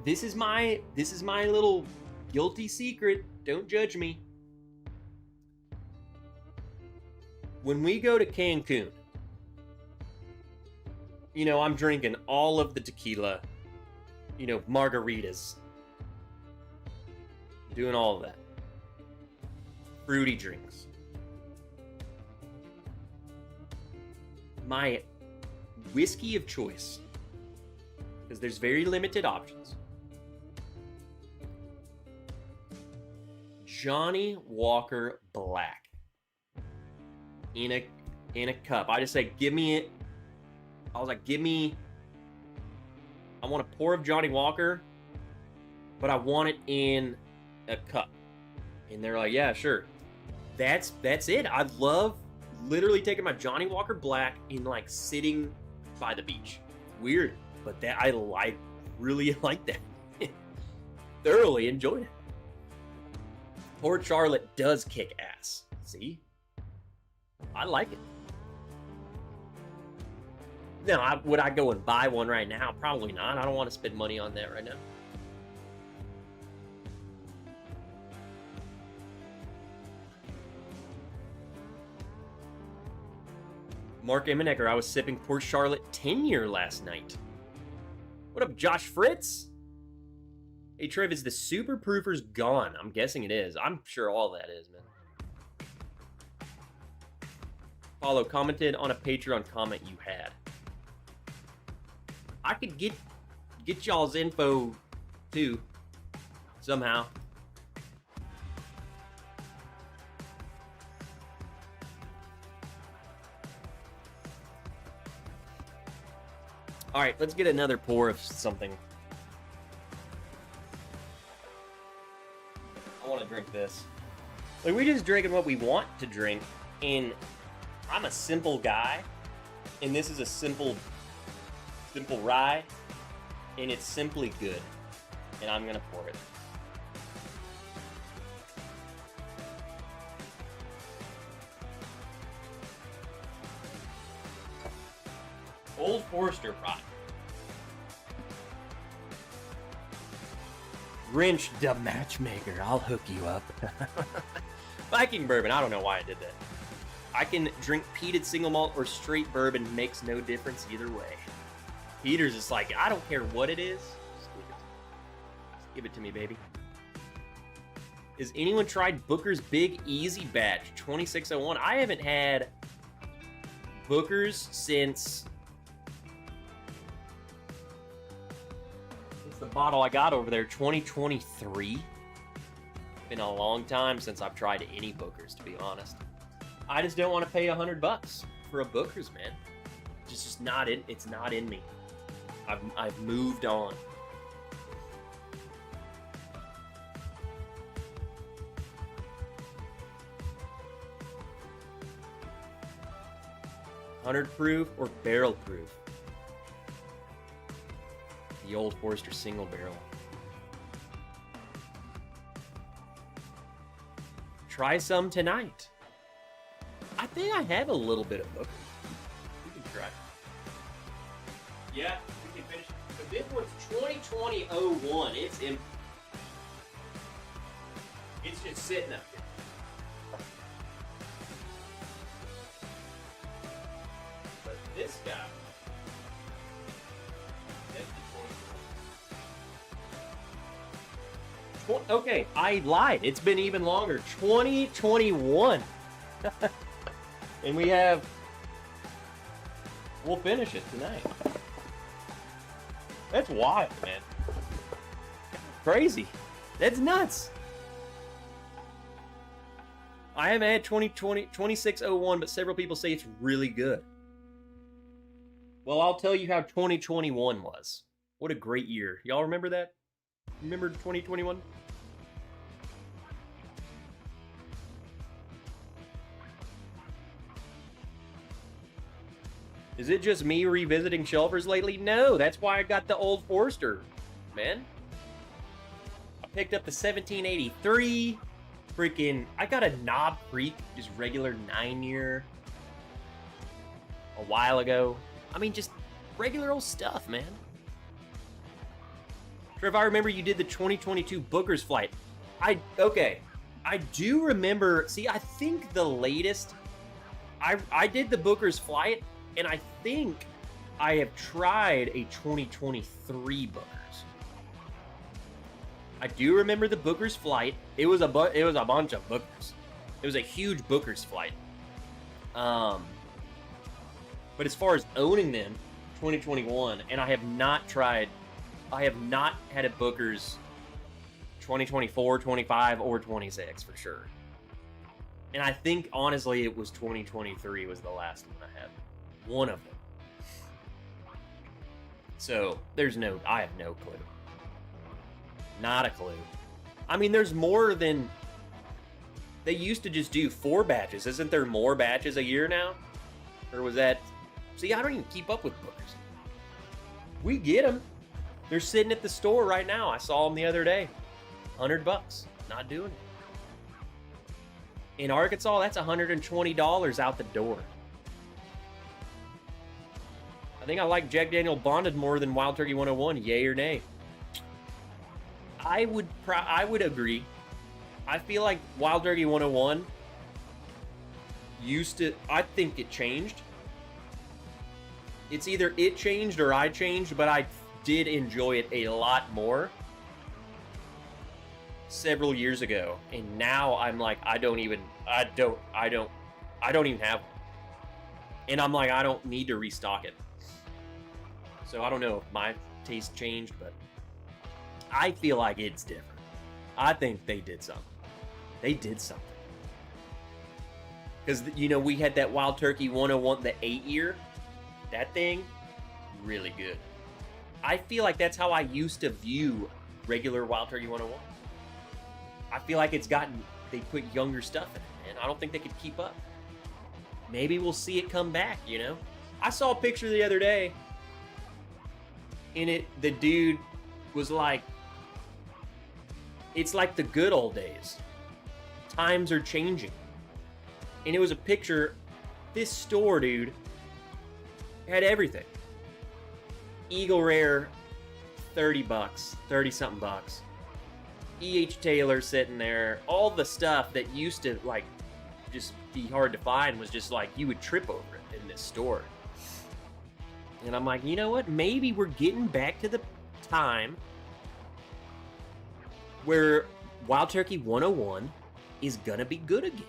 this is my little guilty secret. Don't judge me. When we go to Cancun, you know, I'm drinking all of the tequila, you know, margaritas, doing all of that. Fruity drinks. My whiskey of choice, because there's very limited options. Johnny Walker Black in a cup. I just say, give me it. I was like, I want a pour of Johnny Walker, but I want it in a cup. And they're like, yeah, sure. That's it. I love literally taking my Johnny Walker Black and like sitting by the beach. Weird, but that I really like that. Thoroughly enjoyed it. Port Charlotte does kick ass. See? I like it. Now, would I go and buy one right now? Probably not. I don't want to spend money on that right now. Mark Emmenecker, I was sipping Port Charlotte 10-year last night. What up, Josh Fritz? Hey, Trev, is the Super Proofers gone? I'm guessing it is. I'm sure all that is, man. Paulo commented on a Patreon comment you had. I could get y'all's info, too, somehow. All right, let's get another pour of something. I want to drink this. Like, we just drinking what we want to drink, and I'm a simple guy, and this is a simple rye, and it's simply good, and I'm gonna pour it. Old Forester rye. Wrench the matchmaker, I'll hook you up. Viking bourbon, I don't know why I did that. I can drink peated single malt or straight bourbon, makes no difference either way. Peter's is like, I don't care what it is, just give it to me, baby. Has anyone tried Booker's Big Easy Batch 2601? I haven't had Booker's since the bottle I got over there, 2023. Been a long time since I've tried any Booker's, to be honest. I just don't want to pay $100 for a Booker's, man. It's just not in. It's not in me. I've moved on. $100 proof or barrel proof? The Old Forester single barrel. Try some tonight. I think I have a little bit of Booker. We can try. Yeah, we can finish. But this one's 2020-01. It's just sitting up here. But this guy. Okay, I lied. It's been even longer. 2021. And we'll finish it tonight. That's wild, man. Crazy. That's nuts. I haven't had 2601, but several people say it's really good. Well, I'll tell you how 2021 was. What a great year. Y'all remember that? Remember 2021? Is it just me revisiting shelvers lately? No, that's why I got the Old Forester, man. I picked up the 1783. I got a Knob Creek, just regular 9-year a while ago. I mean, just regular old stuff, man. Trev, I remember you did the 2022 Booker's flight. I do remember. See, I think the latest, I did the Booker's flight, and I think I have tried a 2023 Booker's. I do remember the Booker's flight. It was a bunch of Bookers. It was a huge Booker's flight. But as far as owning them, 2021, and I have not had a Booker's 2024, 25, or 26 for sure. And I think, honestly, it was 2023 was the last one I had. One of them. So, I have no clue. Not a clue. I mean, there's more than... They used to just do 4 batches. Isn't there more batches a year now? Or was that... See, I don't even keep up with Bookers. We get them. They're sitting at the store right now. I saw them the other day. $100. Not doing it. In Arkansas, that's $120 out the door. I think I like Jack Daniel Bonded more than Wild Turkey 101. Yay or nay? I would agree. I feel like Wild Turkey 101 used to... I think it changed. It's either it changed or I changed, but I did enjoy it a lot more several years ago. And now I'm like, I don't even have one. And I'm like, I don't need to restock it. So I don't know if my taste changed, but I feel like it's different. I think they did something. They did something. Because, you know, we had that Wild Turkey 101, the 8-year. That thing, really good. I feel like that's how I used to view regular Wild Turkey 101. I feel like it's gotten, they put younger stuff in it, and I don't think they could keep up. Maybe we'll see it come back, you know? I saw a picture the other day. In it, the dude was like, it's like the good old days. Times are changing. And it was a picture, this store, dude, had everything. Eagle Rare, 30 bucks, 30-something bucks. E.H. Taylor sitting there. All the stuff that used to, like, just be hard to find was just like, you would trip over it in this store. And I'm like, you know what? Maybe we're getting back to the time where Wild Turkey 101 is gonna be good again.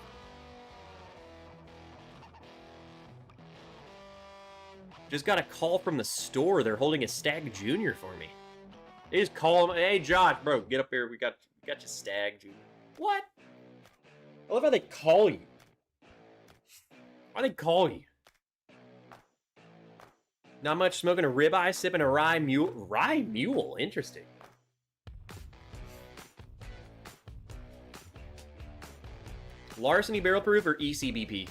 Just got a call from the store. They're holding a Stag Junior for me. They just call him, hey Josh, bro, get up here. We got you Stag Junior. What? I love how they call you. Why they call you? Not much, smoking a ribeye, sipping a rye mule. Rye mule, interesting. Larceny barrel proof or ECBP?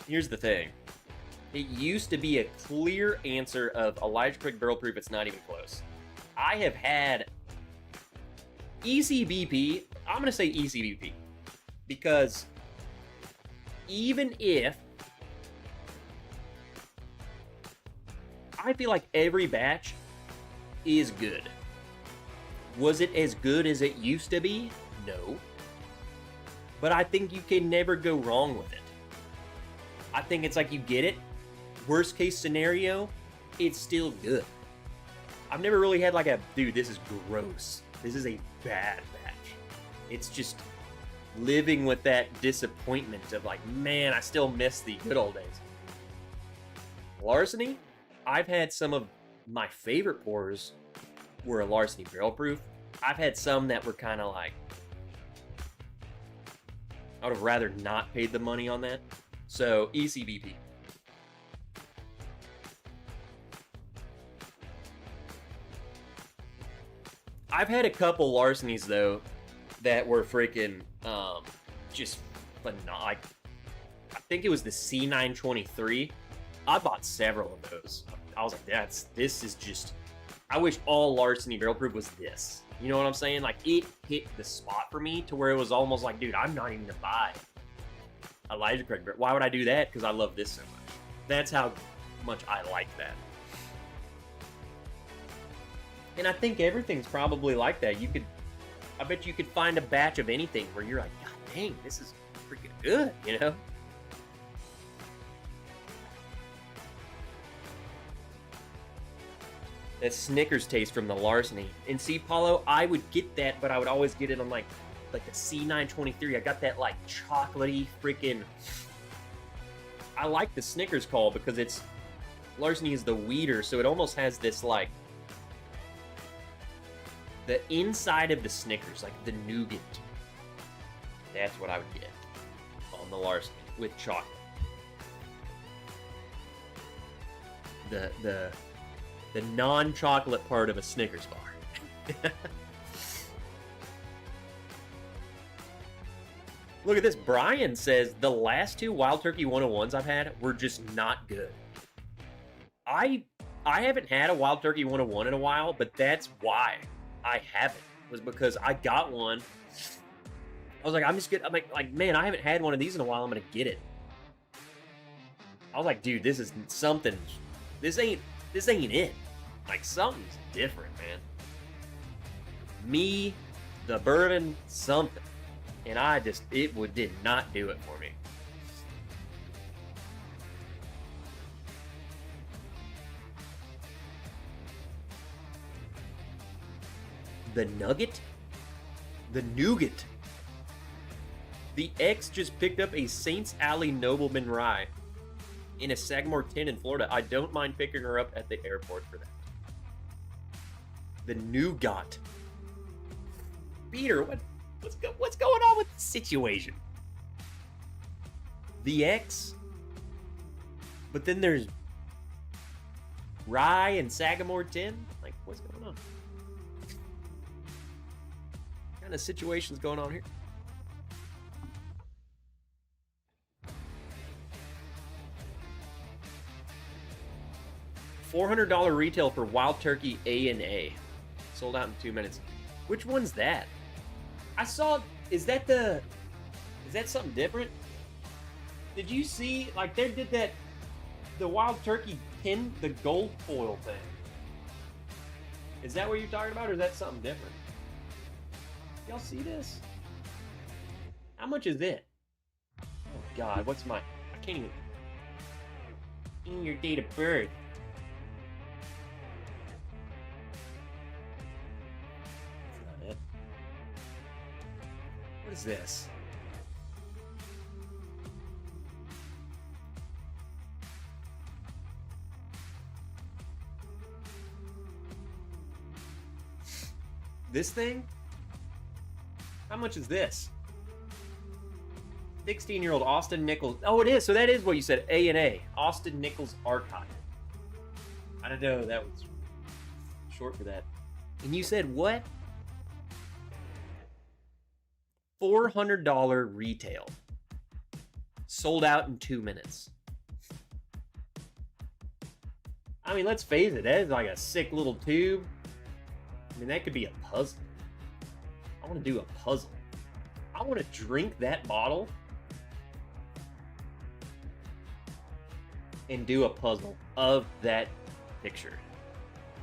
Here's the thing. It used to be a clear answer of Elijah Craig barrel proof. It's not even close. I have had ECBP. I'm going to say ECBP because even if I feel like every batch is good. Was it as good as it used to be? No. But I think you can never go wrong with it. I think it's like you get it. Worst case scenario, it's still good. I've never really had like a, dude, this is gross. This is a bad batch. It's just living with that disappointment of like, man, I still miss the good old days. Larceny, I've had some of my favorite pours were a Larceny barrel proof. I've had some that were kind of like, I would have rather not paid the money on that. So ECBP. I've had a couple Larcenies though that were freaking just phenomenal. Like, I think it was the C923. I bought several of those. I was like, this is just, I wish all Larceny barrel proof was this. You know what I'm saying? Like, it hit the spot for me to where it was almost like, dude, I'm not even gonna buy Elijah Craig. Why would I do that? Because I love this so much. That's how much I like that. And I think everything's probably like that. I bet you could find a batch of anything where you're like, God dang, this is freaking good, you know? That Snickers taste from the Larceny. And see, Paulo, I would get that, but I would always get it on like the C923. I got that like chocolatey freaking. I like the Snickers call because it's Larceny is the weeder, so it almost has this like the inside of the Snickers, like the nougat. That's what I would get on the Larceny with chocolate. The non-chocolate part of a Snickers bar. Look at this. Brian says the last two Wild Turkey 101s I've had were just not good. I haven't had a Wild Turkey 101 in a while, but that's why I haven't. Was because I got one I was like, I'm just good. I'm like, man, I haven't had one of these in a while. I'm gonna get it. I was like, dude, this is something. This ain't it. Like, something's different, man. Me, the bourbon, something. And it did not do it for me. The nugget? The nougat. The X just picked up a Saints Alley Nobleman Rye in a Sagamore tin in Florida. I don't mind picking her up at the airport for that. The nougat. Peter, what's going on with the situation? The X? But then there's Rye and Sagamore tin? Like, what's going on? What kind of situation's going on here? $400 retail for Wild Turkey A&A. Sold out in 2 minutes. Which one's that? I saw, is that something different? Did you see, like, they did that, the Wild Turkey tin, the gold foil thing. Is that what you're talking about, or is that something different? Y'all see this? How much is it? Oh, God, what's my, I can't even, in your date of birth. That's not it. What is this? This thing? How much is this? 16-year-old Austin Nichols. Oh, it is. So that is what you said. A&A. Austin Nichols Archive. I don't know. That was short for that. And you said what? $400 retail. Sold out in 2 minutes. I mean, let's face it. That is like a sick little tube. I mean, that could be a puzzle. I want to do a puzzle. I want to drink that bottle and do a puzzle of that picture.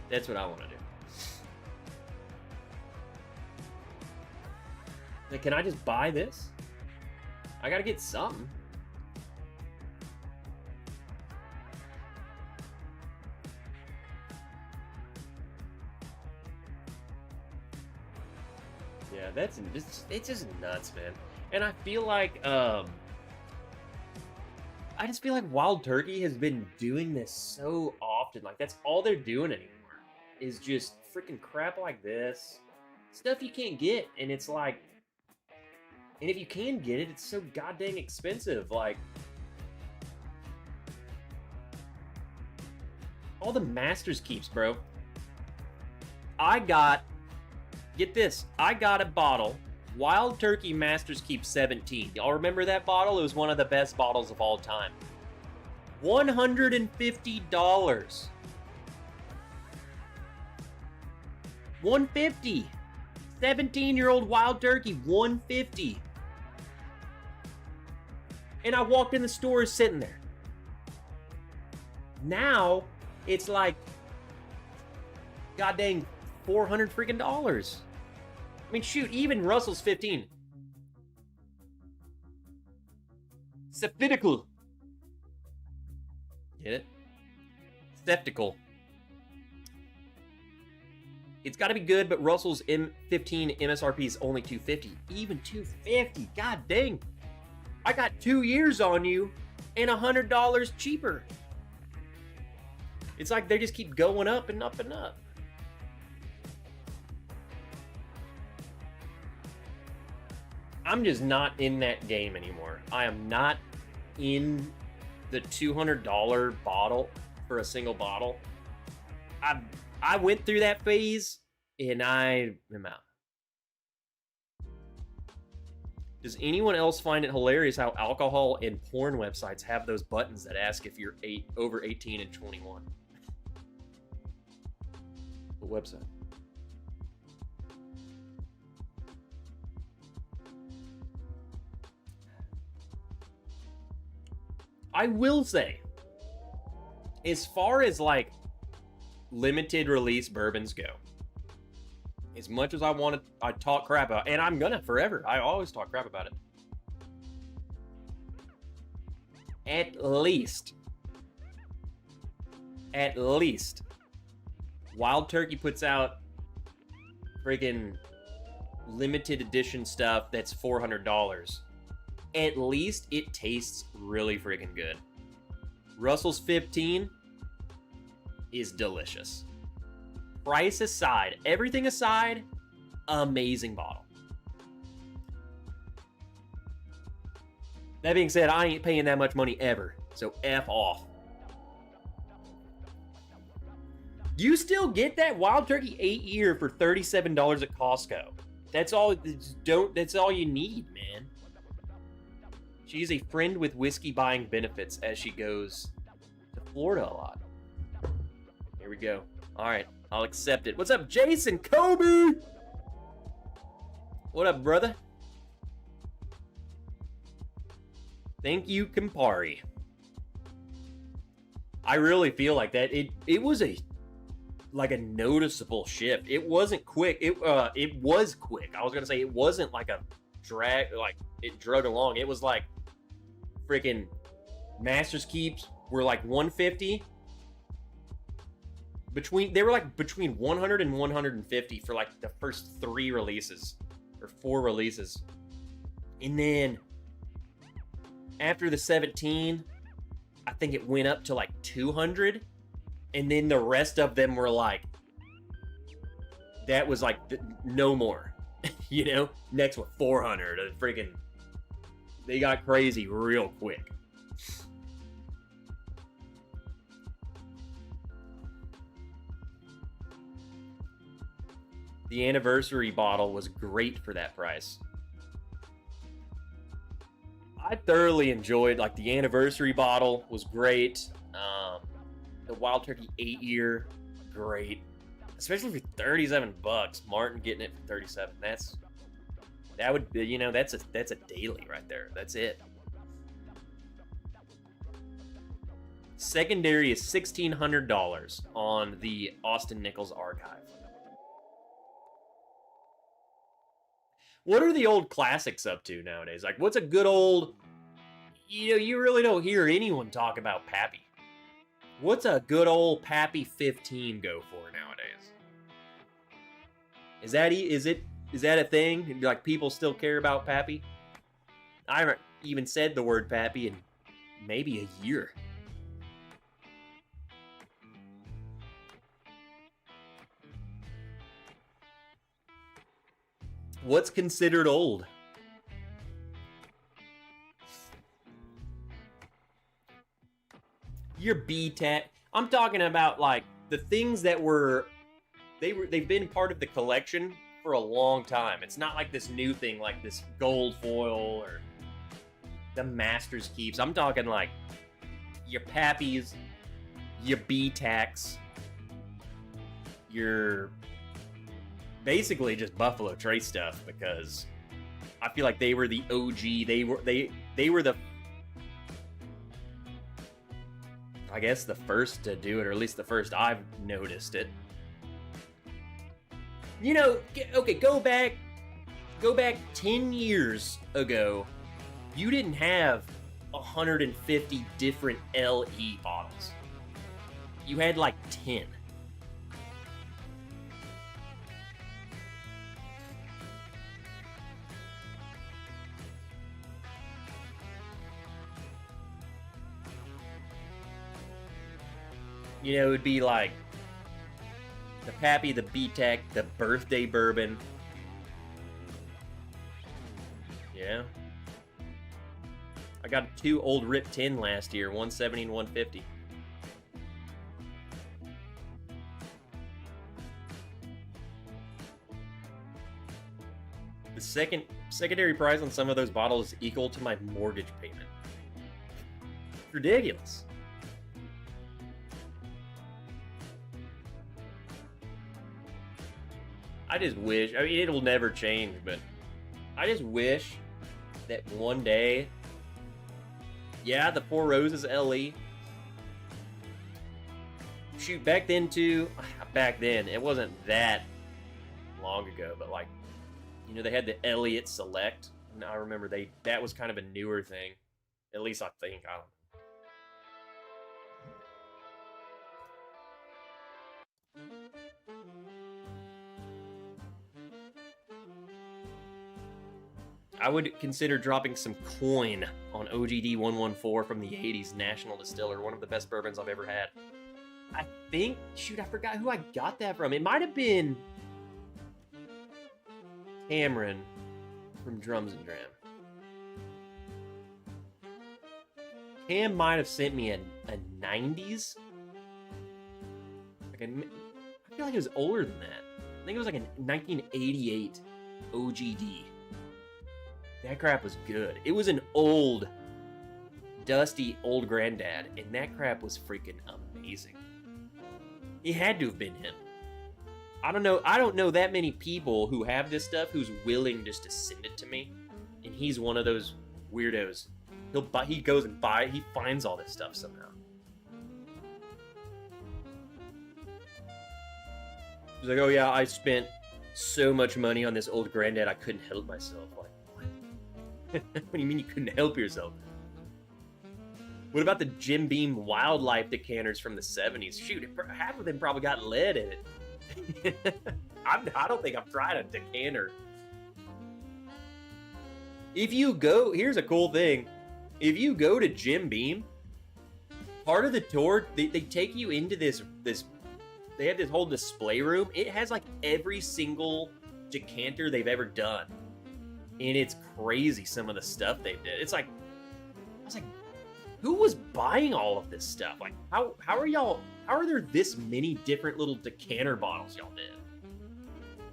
That's what I want to do. Like, can I just buy this? I gotta get something. Yeah, it's just nuts, man. And I feel like I just feel like Wild Turkey has been doing this so often. Like, that's all they're doing anymore is just freaking crap like this. Stuff you can't get, and it's like, and if you can get it, it's so goddamn expensive. Like, all the Master's Keeps, bro. Get this, I got a bottle, Wild Turkey Master's Keep 17. Y'all remember that bottle? It was one of the best bottles of all time. $150. 150. 17-year-old Wild Turkey, 150. And I walked in the store, sitting there. Now, it's like, goddamn, $400 freaking dollars. I mean, shoot, even Russell's 15. Septical. Get it? Skeptical. It's got to be good, but Russell's M15 MSRP is only $250. Even $250. God dang. I got 2 years on you and $100 cheaper. It's like they just keep going up and up and up. I'm just not in that game anymore. I am not in the $200 bottle for a single bottle. I went through that phase, and I am out. Does anyone else find it hilarious how alcohol and porn websites have those buttons that ask if you're over 18 and 21? The website. I will say, as far as like limited release bourbons go, as much as I talk crap about, and I'm gonna forever. I always talk crap about it. At least, Wild Turkey puts out freaking limited edition stuff that's $400. At least it tastes really freaking good. Russell's 15 is delicious. Price aside, everything aside, amazing bottle. That being said, I ain't paying that much money ever, so F off. You still get that Wild Turkey 8-year for $37 at Costco. That's all. That's all you need, man. She's a friend with whiskey buying benefits as she goes to Florida a lot. Here we go. All right, I'll accept it. What's up, Jason Kobe? What up, brother? Thank you, Campari. I really feel like that. It was a noticeable shift. It wasn't quick. It was quick. I was gonna say it wasn't like a drag, like it drug along. It was like freaking Master's Keeps were like 150. They were like between 100 and 150 for like the first 3 releases or 4 releases. And then after the 17, I think it went up to like 200. And then the rest of them were like, that was like, no more. You know? Next one, 400. Freaking, they got crazy real quick. The anniversary bottle was great for that price. I thoroughly enjoyed, like, the anniversary bottle was great. The Wild Turkey 8-year, great. Especially for $37. Martin getting it for 37. That would be, you know, that's a daily right there. That's it. Secondary is $1,600 on the Austin Nichols archive. What are the old classics up to nowadays? Like, what's a good old... You know, you really don't hear anyone talk about Pappy. What's a good old Pappy 15 go for nowadays? Is that a thing? Like, people still care about Pappy? I haven't even said the word Pappy in maybe a year. What's considered old? Your B-Tat. I'm talking about like the things that they've been part of the collection for a long time. It's not like this new thing like this gold foil or the Master's Keeps. I'm talking like your Pappies, your B-Tacs, your basically just Buffalo Trace stuff, because I feel like they were the OG. They were the, I guess, the first to do it, or at least the first I've noticed it. You know, okay, go back 10 years ago, you didn't have 150 different LE bottles. You had like 10. You know, it would be like the Pappy, the B-Tac, the birthday bourbon. Yeah. I got 2 old Rip 10 last year, 170 and 150. The secondary price on some of those bottles is equal to my mortgage payment. It's ridiculous. I just wish, I mean, it'll never change, but I just wish that one day Yeah, the Four Roses LE. Shoot, back then too. Back then, it wasn't that long ago, but like, you know, they had the Elliott Select. And I remember that was kind of a newer thing. At least I think. I don't know. I would consider dropping some coin on OGD 114 from the 80s National Distiller, one of the best bourbons I've ever had. I think, shoot, I forgot who I got that from. It might have been Cameron from Drums and Dram. Cam might have sent me a 90s. Like I feel like it was older than that. I think it was like a 1988 OGD. That crap was good. It was an old, dusty old granddad, and that crap was freaking amazing. It had to have been him. I don't know that many people who have this stuff who's willing just to send it to me, and he's one of those weirdos. He goes and he finds all this stuff somehow. He's like, oh yeah, I spent so much money on this old granddad, I couldn't help myself. Like, what? What do you mean you couldn't help yourself? What about the Jim Beam Wildlife decanters from the 70s? Shoot, half of them probably got lead in it. I don't think I've tried a decanter. Here's a cool thing. If you go to Jim Beam, part of the tour, they take you into this, they have this whole display room. It has like every single decanter they've ever done. And it's crazy some of the stuff they did. I was like, who was buying all of this stuff? Like, how are there this many different little decanter bottles y'all did?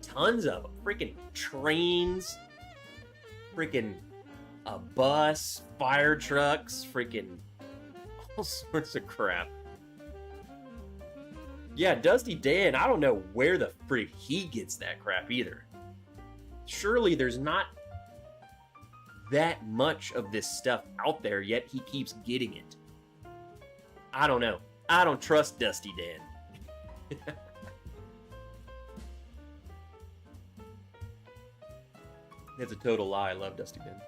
Tons of them. Freaking trains. Freaking a bus, fire trucks, freaking all sorts of crap. Yeah, Dusty Dan, I don't know where the freak he gets that crap either. Surely there's not that much of this stuff out there, yet he keeps getting it. I don't know. I don't trust Dusty Dan. That's a total lie. I love Dusty Dan.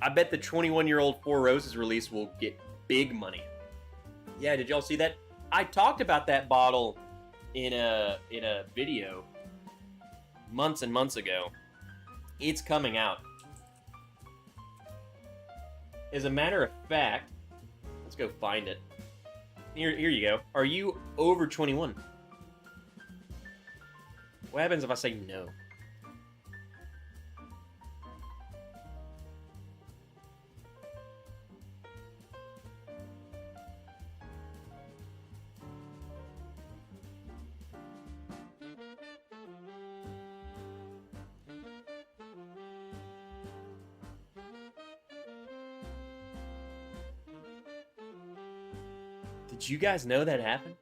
I bet the 21-year-old Four Roses release will get big money. Yeah, did y'all see that? I talked about that bottle in a video months and months ago. It's coming out. As a matter of fact, let's go find it. Here you go. Are you over 21? What happens if I say no? Did you guys know that happened?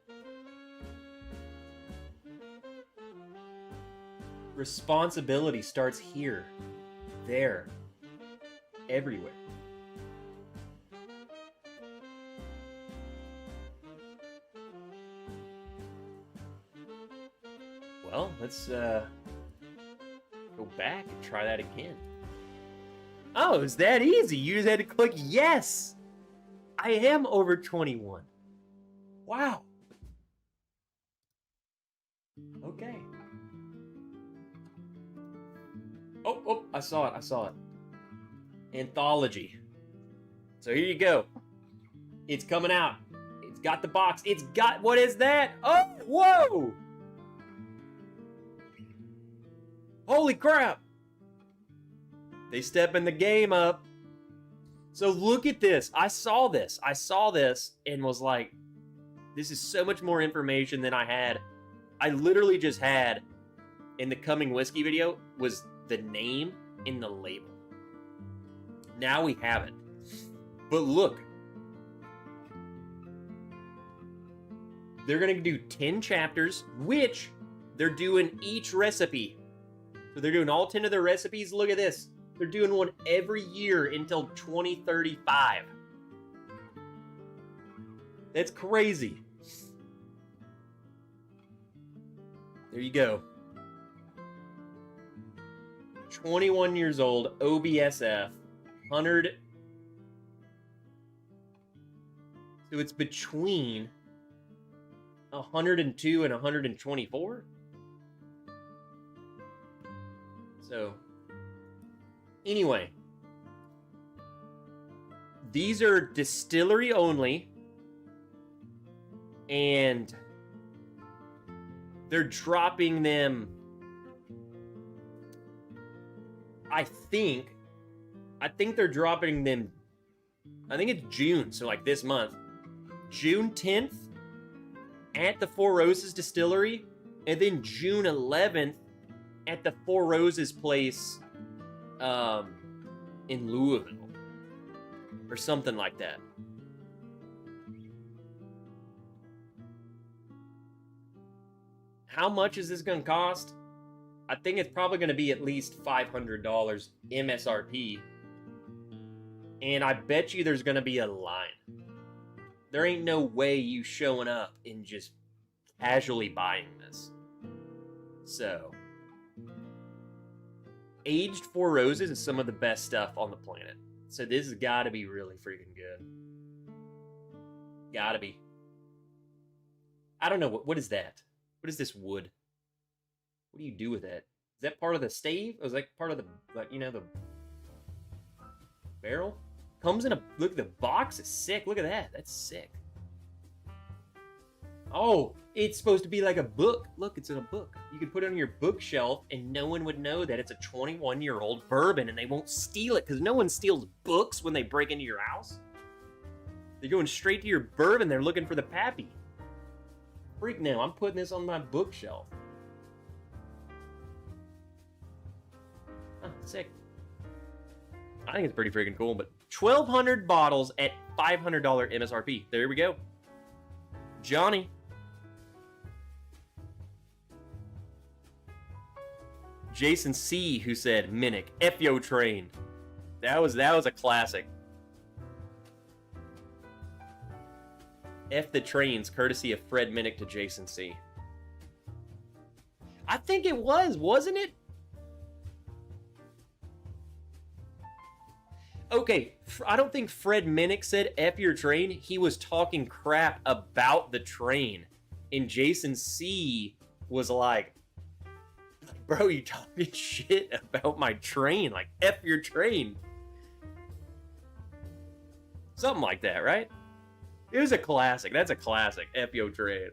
Responsibility starts here, there, everywhere. Well, let's go back and try that again. Oh, it's that easy. You just had to click yes. I am over 21. Wow. Okay. Oh, I saw it. Anthology. So here you go. It's coming out. It's got the box. What is that? Oh, whoa! Holy crap! They stepping the game up. So look at this. I saw this and was like, this is so much more information than I had. I literally just had, in the Coming Whiskey video, was the name in the label. Now we have it. But look. They're going to do 10 chapters, which they're doing each recipe. So they're doing all 10 of the recipes. Look at this. They're doing one every year until 2035. That's crazy. There you go. 21 years old, OBSF, 100. So it's between 102 and 124. So, anyway, these are distillery only, and they're dropping them, I think they're dropping them, I think it's June, so like this month, June 10th at the Four Roses Distillery, and then June 11th at the Four Roses place in Louisville, or something like that. How much is this going to cost? I think it's probably going to be at least $500 MSRP. And I bet you there's going to be a line. There ain't no way you showing up and just casually buying this. So, aged Four Roses is some of the best stuff on the planet. So this has got to be really freaking good. Gotta be. I don't know, what is that? What is this wood? What do you do with that? Is that part of the stave? Or is that part of the, like, you know, the barrel? Comes in a, look, the box is sick. Look at that. That's sick. Oh, it's supposed to be like a book. Look, it's in a book. You could put it on your bookshelf and no one would know that it's a 21-year-old bourbon and they won't steal it because no one steals books when they break into your house. They're going straight to your bourbon. They're looking for the pappy. Freak now. I'm putting this on my bookshelf. Oh, sick. I think it's pretty freaking cool, but 1,200 bottles at $500 MSRP. There we go. Johnny. Jason C, who said Minnick, F yo train. That was a classic. F the trains, courtesy of Fred Minnick to Jason C. I think it was, wasn't it? Okay, I don't think Fred Minnick said F your train. He was talking crap about the train. And Jason C was like, bro, you talking shit about my train. Like, F your train. Something like that, right? It was a classic. That's a classic. F your train.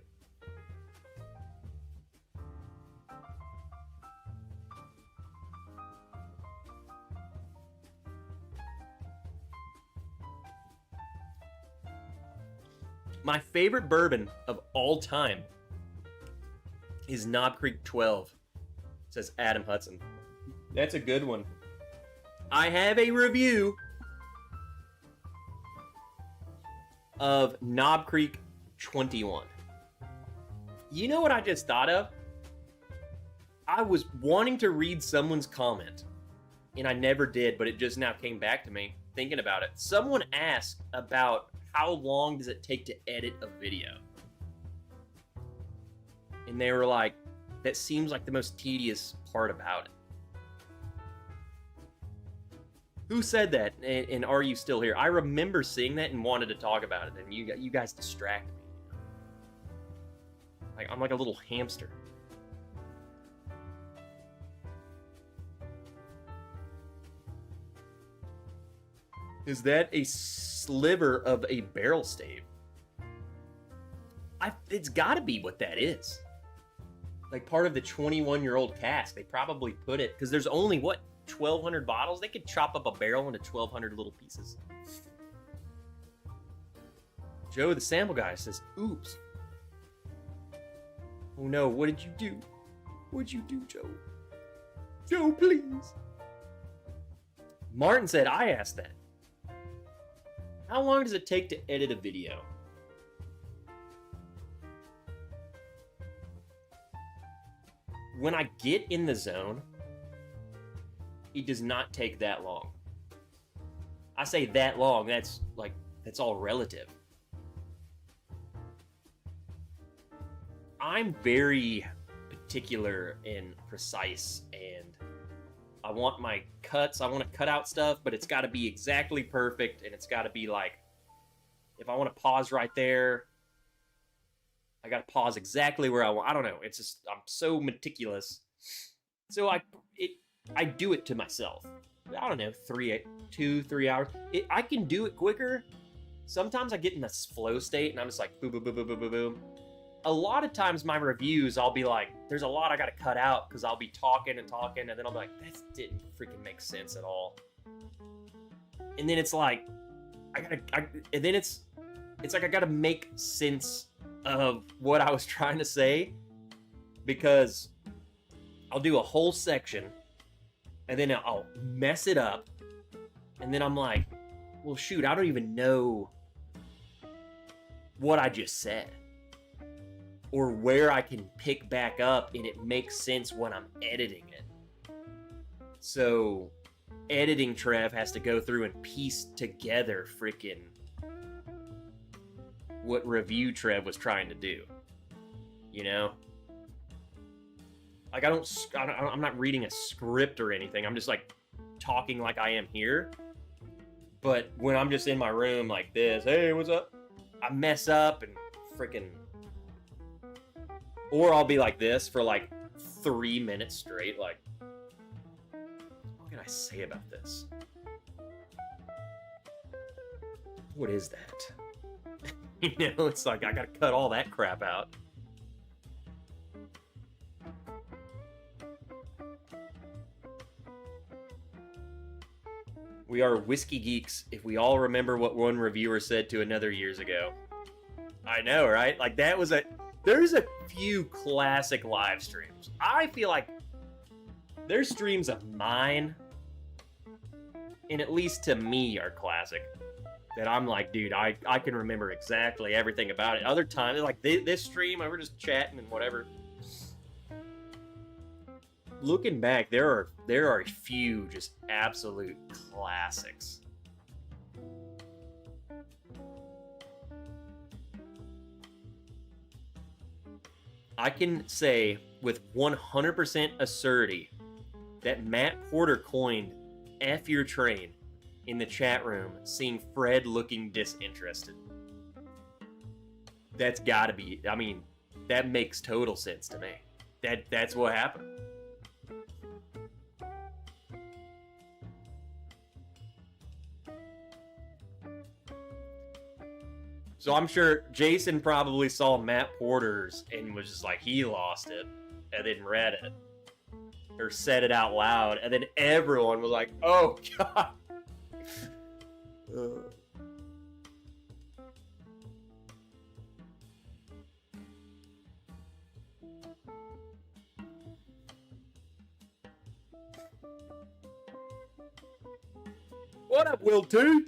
My favorite bourbon of all time is Knob Creek 12, says Adam Hudson. That's a good one. I have a review of Knob Creek 21. You know what I just thought of? I was wanting to read someone's comment, and I never did, but it just now came back to me thinking about it. Someone asked about how long does it take to edit a video? And they were like, that seems like the most tedious part about it. Who said that? And are you still here? I remember seeing that and wanted to talk about it, and you guys distract me. Like, I'm like a little hamster. Is that a sliver of a barrel stave? It's got to be what that is. Like part of the 21-year-old cask. They probably put it, because there's only, what, 1,200 bottles? They could chop up a barrel into 1,200 little pieces. Joe, the sample guy, says, oops. Oh no, what did you do? What'd you do, Joe? Joe, please. Martin said, I asked that. How long does it take to edit a video? When I get in the zone, It does not take that long. I say that long, that's all relative. I'm very particular and precise, and I want my cuts, I want to cut out stuff, but it's got to be exactly perfect, and it's got to be like, if I want to pause right there, I got to pause exactly where I want. I don't know. It's just, I'm so meticulous. So I do it to myself. I don't know, 2-3 hours. I can do it quicker. Sometimes I get in this flow state and I'm just like boom, boom, boom, boom, boom, boom, boom. A lot of times my reviews, I'll be like, there's a lot I gotta cut out because I'll be talking and talking, and then I'll be like, that didn't freaking make sense at all. And then it's like, and then it's like I gotta make sense of what I was trying to say, because I'll do a whole section and then I'll mess it up, and then I'm like, well, shoot, I don't even know what I just said or where I can pick back up and it makes sense when I'm editing it. So editing Trev has to go through and piece together freaking what review Trev was trying to do, you know? Like, I'm not reading a script or anything. I'm just like talking like I am here. But when I'm just in my room like this, hey, what's up? I mess up and freaking, or I'll be like this for like 3 minutes straight. Like, what can I say about this? What is that? You know, it's like I gotta cut all that crap out. We are whiskey geeks if we all remember what one reviewer said to another years ago. I know, right? Like, there's a few classic live streams. I feel like there's streams of mine, and at least to me are classic, that I'm like, dude, I can remember exactly everything about it. Other times, like this stream, we're just chatting and whatever. Looking back, there are a few just absolute classics. I can say with 100% assurity that Matt Porter coined F your train in the chat room, seeing Fred looking disinterested. That's gotta be, I mean, that makes total sense to me. That's what happened. So I'm sure Jason probably saw Matt Porter's and was just like, he lost it, and then read it or said it out loud, and then everyone was like, oh god. What up, Will 2?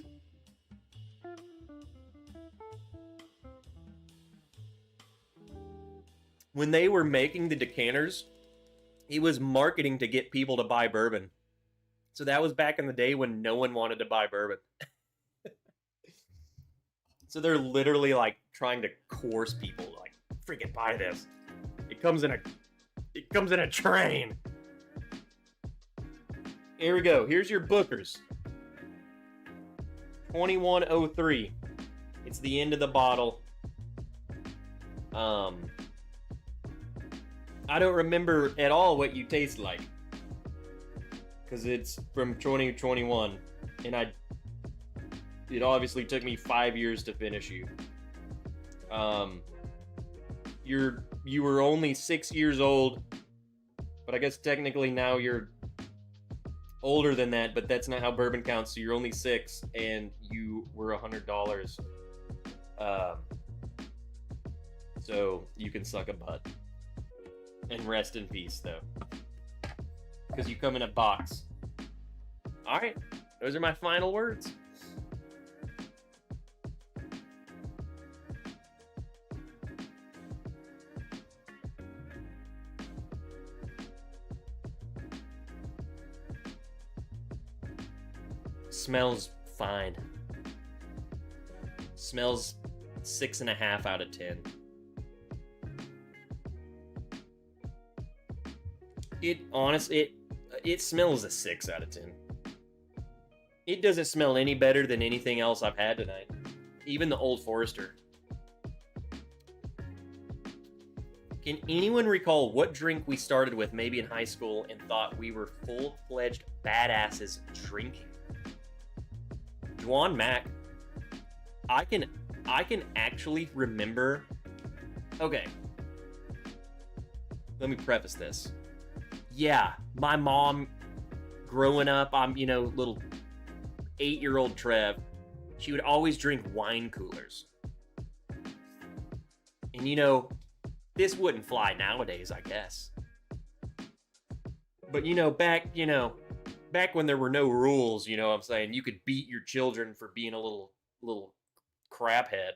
When they were making the decanters, he was marketing to get people to buy bourbon. So that was back in the day when no one wanted to buy bourbon. So they're literally like trying to coerce people, like, freaking buy this. It comes in a train. Here we go. Here's your Booker's. 2103. It's the end of the bottle. I don't remember at all what you taste like, because it's from 2021, and it obviously took me 5 years to finish you. You were only 6 years old, but I guess technically now you're older than that, but that's not how bourbon counts. So you're only 6, and you were $100. So you can suck a butt. And rest in peace, though. Because you come in a box. Alright, those are my final words. Smells fine. Smells 6.5 out of 10. It smells a 6 out of 10. It doesn't smell any better than anything else I've had tonight. Even the Old Forester. Can anyone recall what drink we started with maybe in high school and thought we were full-fledged badasses drinking? Juan Mac. I can actually remember. Okay. Let me preface this. Yeah, my mom, growing up, I'm, little 8-year-old Trev, she would always drink wine coolers. And, this wouldn't fly nowadays, I guess. But, back when there were no rules, what I'm saying, you could beat your children for being a little craphead.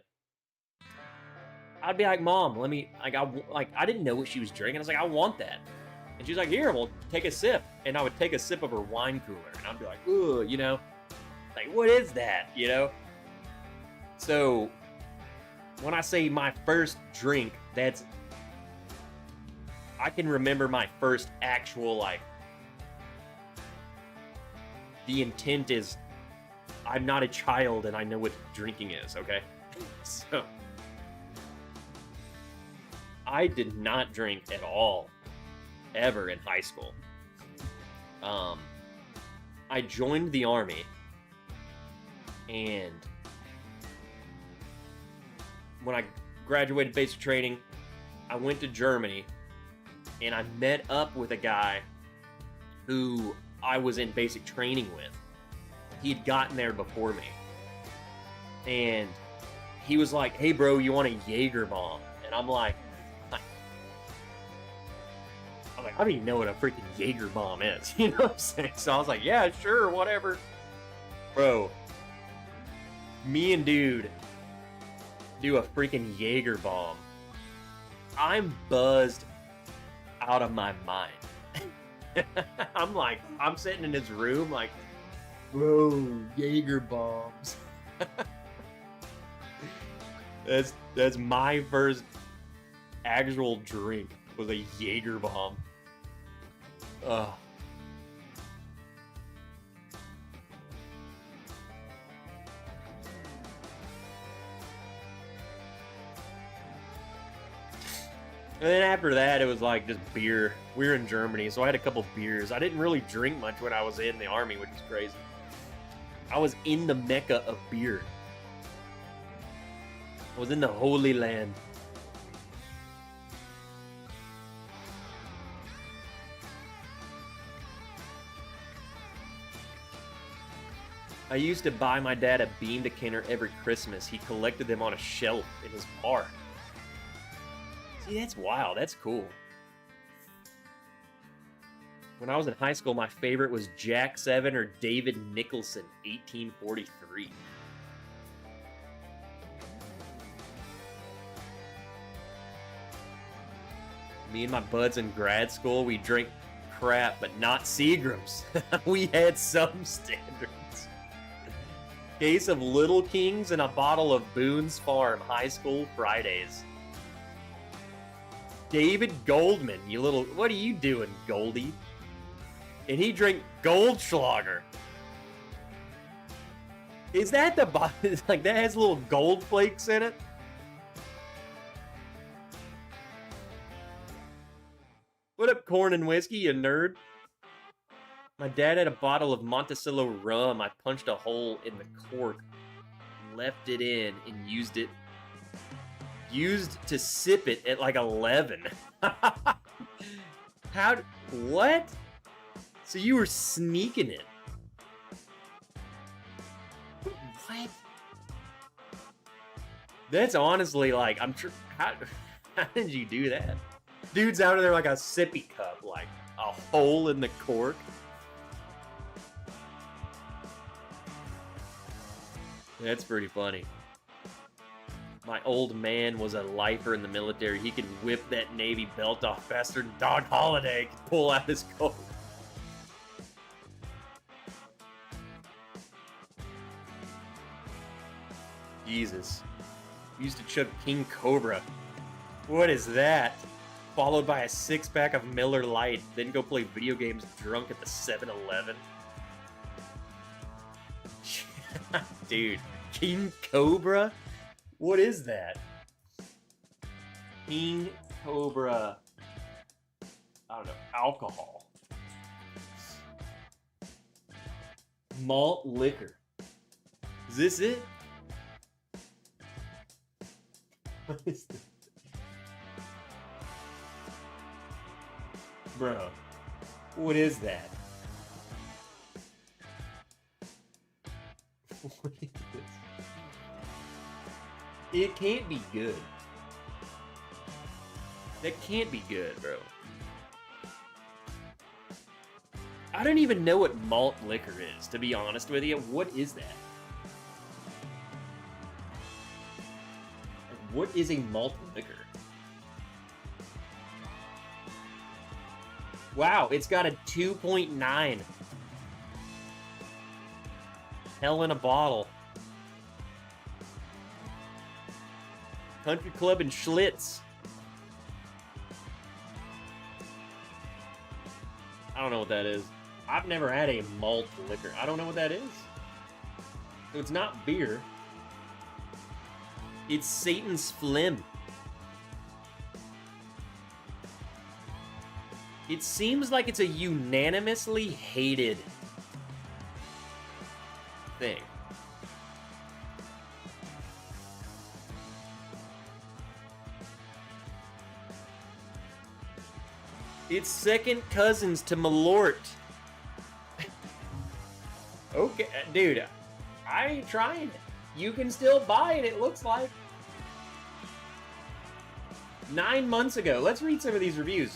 I'd be like, Mom, I didn't know what she was drinking. I was like, I want that. And she's like, here, well, take a sip. And I would take a sip of her wine cooler. And I'd be like, ooh, like, what is that, So, when I say my first drink, I can remember my first actual, the intent is, I'm not a child and I know what drinking is, okay? So, I did not drink at all, ever in high school. I joined the Army, and when I graduated basic training, I went to Germany, and I met up with a guy who I was in basic training with. He'd gotten there before me. And he was like, hey bro, you want a Jaeger bomb? And I'm like, I don't even know what a freaking Jaeger bomb is. You know what I'm saying? So I was like, yeah, sure, whatever. Bro, me and dude do a freaking Jaeger bomb. I'm buzzed out of my mind. I'm sitting in his room like, bro, Jaeger bombs. That's my first actual drink, was a Jaeger bomb. Ugh. And then after that, it was like just beer. We were in Germany, so I had a couple beers. I didn't really drink much when I was in the Army, which is crazy. I was in the Mecca of beer. I was in the Holy Land. I used to buy my dad a bean decanter every Christmas. He collected them on a shelf in his bar. See, that's wild. That's cool. When I was in high school, my favorite was Jack 7 or David Nicholson, 1843. Me and my buds in grad school, we drank crap, but not Seagrams. We had some standards. Case of Little Kings and a bottle of Boone's Farm High School Fridays. David Goldman, you little... What are you doing, Goldie? And he drank Goldschlager. Is that the bottle? Like, that has little gold flakes in it? What up, corn and whiskey, you nerd? My dad had a bottle of Monticello rum. I punched a hole in the cork, left it in, and used to sip it at like 11. What? So you were sneaking it? What? That's honestly like, I'm sure, how did you do that? Dude's out of there like a sippy cup, like a hole in the cork. That's pretty funny. My old man was a lifer in the military. He could whip that Navy belt off faster than Doc Holliday could pull out his coat. Jesus. Used to chug King Cobra. What is that? Followed by a 6-pack of Miller Lite, then go play video games drunk at the 7-Eleven. Dude, King Cobra? What is that? King Cobra. I don't know. Alcohol. Malt liquor. Is this it? What is this? Bro, what is that? What is this? It can't be good. That can't be good, bro. I don't even know what malt liquor is, to be honest with you. What is that? What is a malt liquor? Wow, it's got a 2.9. Hell in a bottle. Country Club and Schlitz. I don't know what that is. I've never had a malt liquor. I don't know what that is. So it's not beer. It's Satan's phlegm. It seems like it's a unanimously hated thing. It's second cousins to Malort. Okay, dude, I ain't trying it. You can still buy it, it looks like. 9 months ago. Let's read some of these reviews.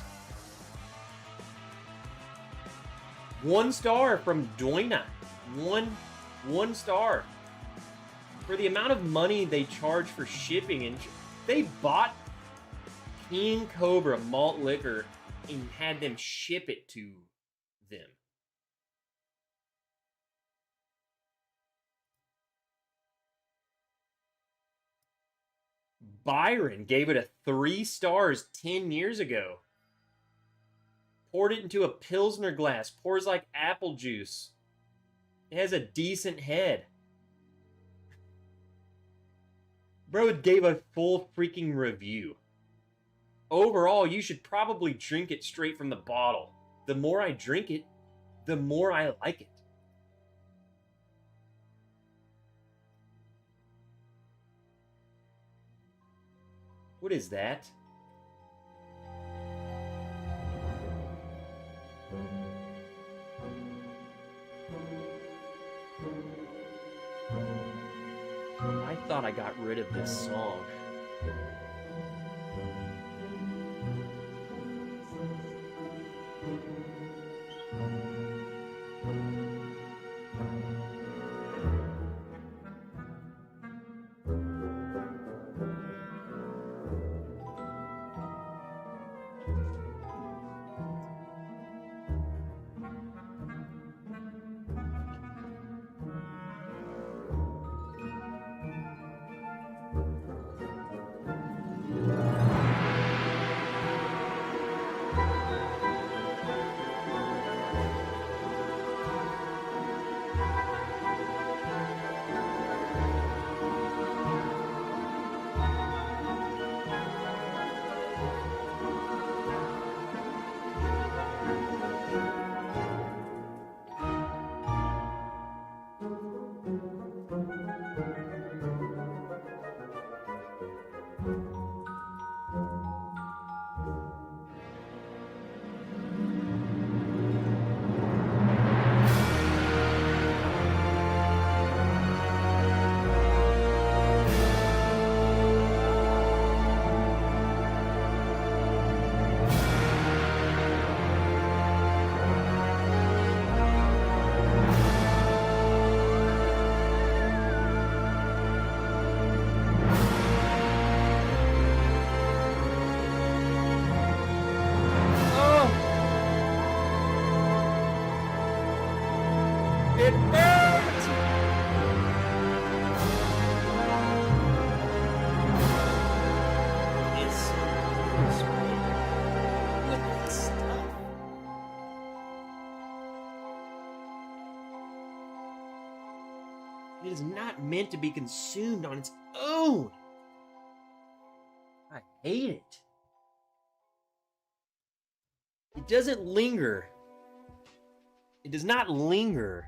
1 star from Doina. One star. For the amount of money they charge for shipping, and they bought King Cobra malt liquor and had them ship it to them. Byron gave it a 3 stars 10 years ago. Poured it into a Pilsner glass. Pours like apple juice. It has a decent head. Bro gave a full freaking review. Overall, you should probably drink it straight from the bottle. The more I drink it, the more I like it. What is that? I thought I got rid of this song. is not meant to be consumed on its own. I hate it. It doesn't linger. It does not linger.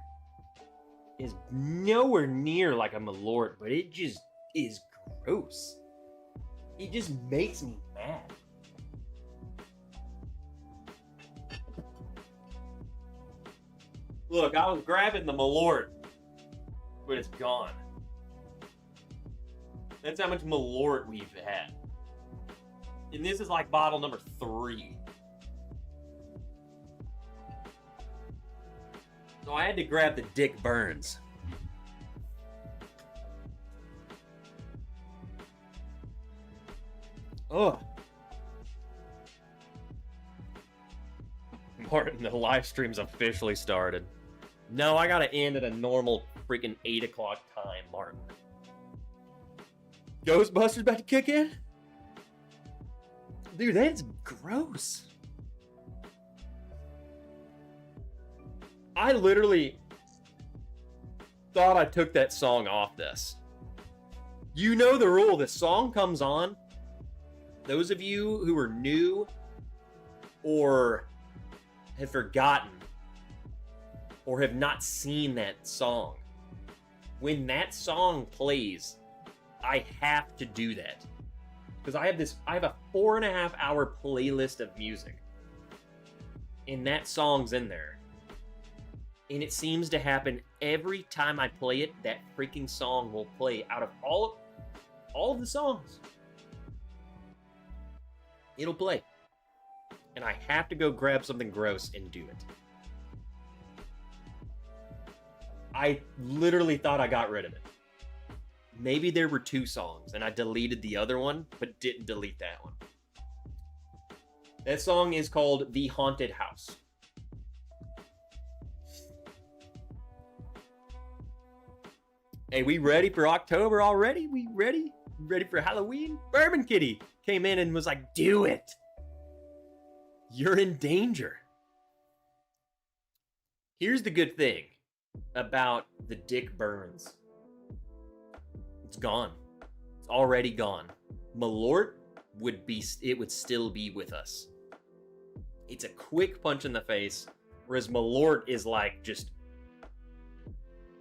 It's nowhere near like a Malort, but it just is gross. It just makes me mad. Look, I was grabbing the Malort, but it's gone. That's how much Malort we've had. And this is like bottle number 3. So I had to grab the Dick Burns. Ugh. Martin, the live stream's officially started. No, I gotta end at a normal freaking 8 o'clock time, Martin. Ghostbusters about to kick in? Dude, that's gross. I literally thought I took that song off this. You know the rule. The song comes on. Those of you who are new or have forgotten or have not seen that song, when that song plays, I have to do that. Because I have a 4.5 hour playlist of music. And that song's in there. And it seems to happen every time I play it. That freaking song will play out of all of the songs. It'll play. And I have to go grab something gross and do it. I literally thought I got rid of it. Maybe there were 2 songs and I deleted the other one, but didn't delete that one. That song is called The Haunted House. Hey, we ready for October already? We ready? Ready for Halloween? Bourbon Kitty came in and was like, do it. You're in danger. Here's the good thing about the Dick Burns. It's gone. It's already gone. Malort would still be with us. It's a quick punch in the face, whereas Malort is like just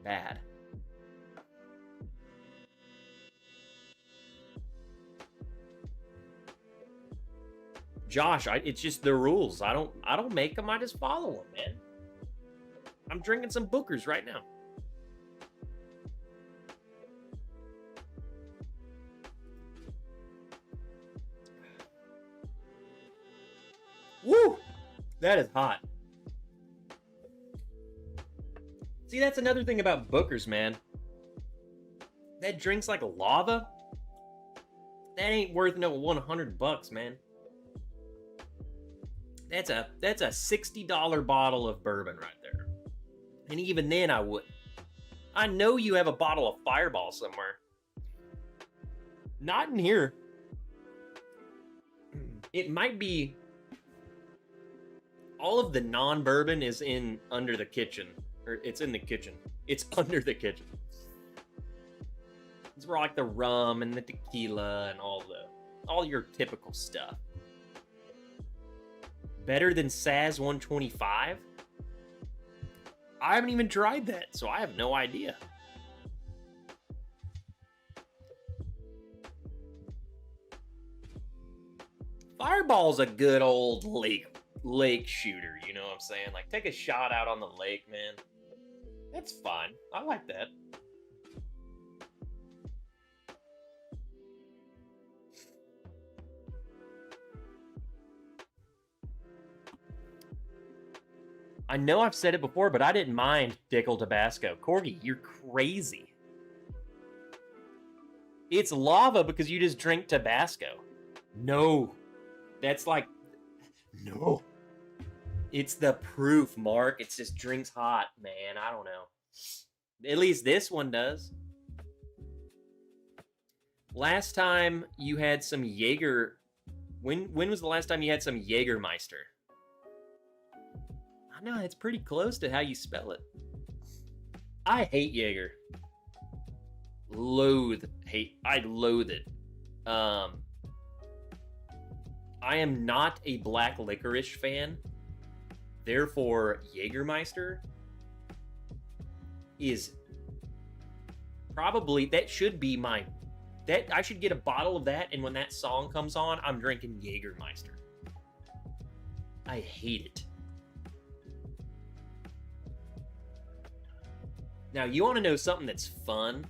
bad. Josh, it's just the rules. I don't make them. I just follow them, man. I'm drinking some Bookers right now. Woo! That is hot. See, that's another thing about Bookers, man. That drink's like lava. That ain't worth no $100, man. That's a $60 bottle of bourbon right there. And even then I wouldn't. I know you have a bottle of Fireball somewhere. Not in here. It might be all of the non-bourbon is under the kitchen. Or it's in the kitchen. It's under the kitchen. It's where like the rum and the tequila and all your typical stuff. Better than Saz 125? I haven't even tried that, so I have no idea. Fireball's a good old lake shooter, you know what I'm saying? Like, take a shot out on the lake, man. That's fine. I like that. I know I've said it before, but I didn't mind Dickel Tabasco. Corgi, you're crazy. It's lava because you just drink Tabasco. No. That's like... No. It's the proof, Mark. It just drinks hot, man. I don't know. At least this one does. Last time you had some Jaeger... When was the last time you had some Jägermeister? I know, it's pretty close to how you spell it. I hate Jaeger. I loathe it. I am not a black licorice fan. Therefore, Jägermeister is probably, that should be I should get a bottle of that, and when that song comes on, I'm drinking Jägermeister. I hate it. Now, you want to know something that's fun?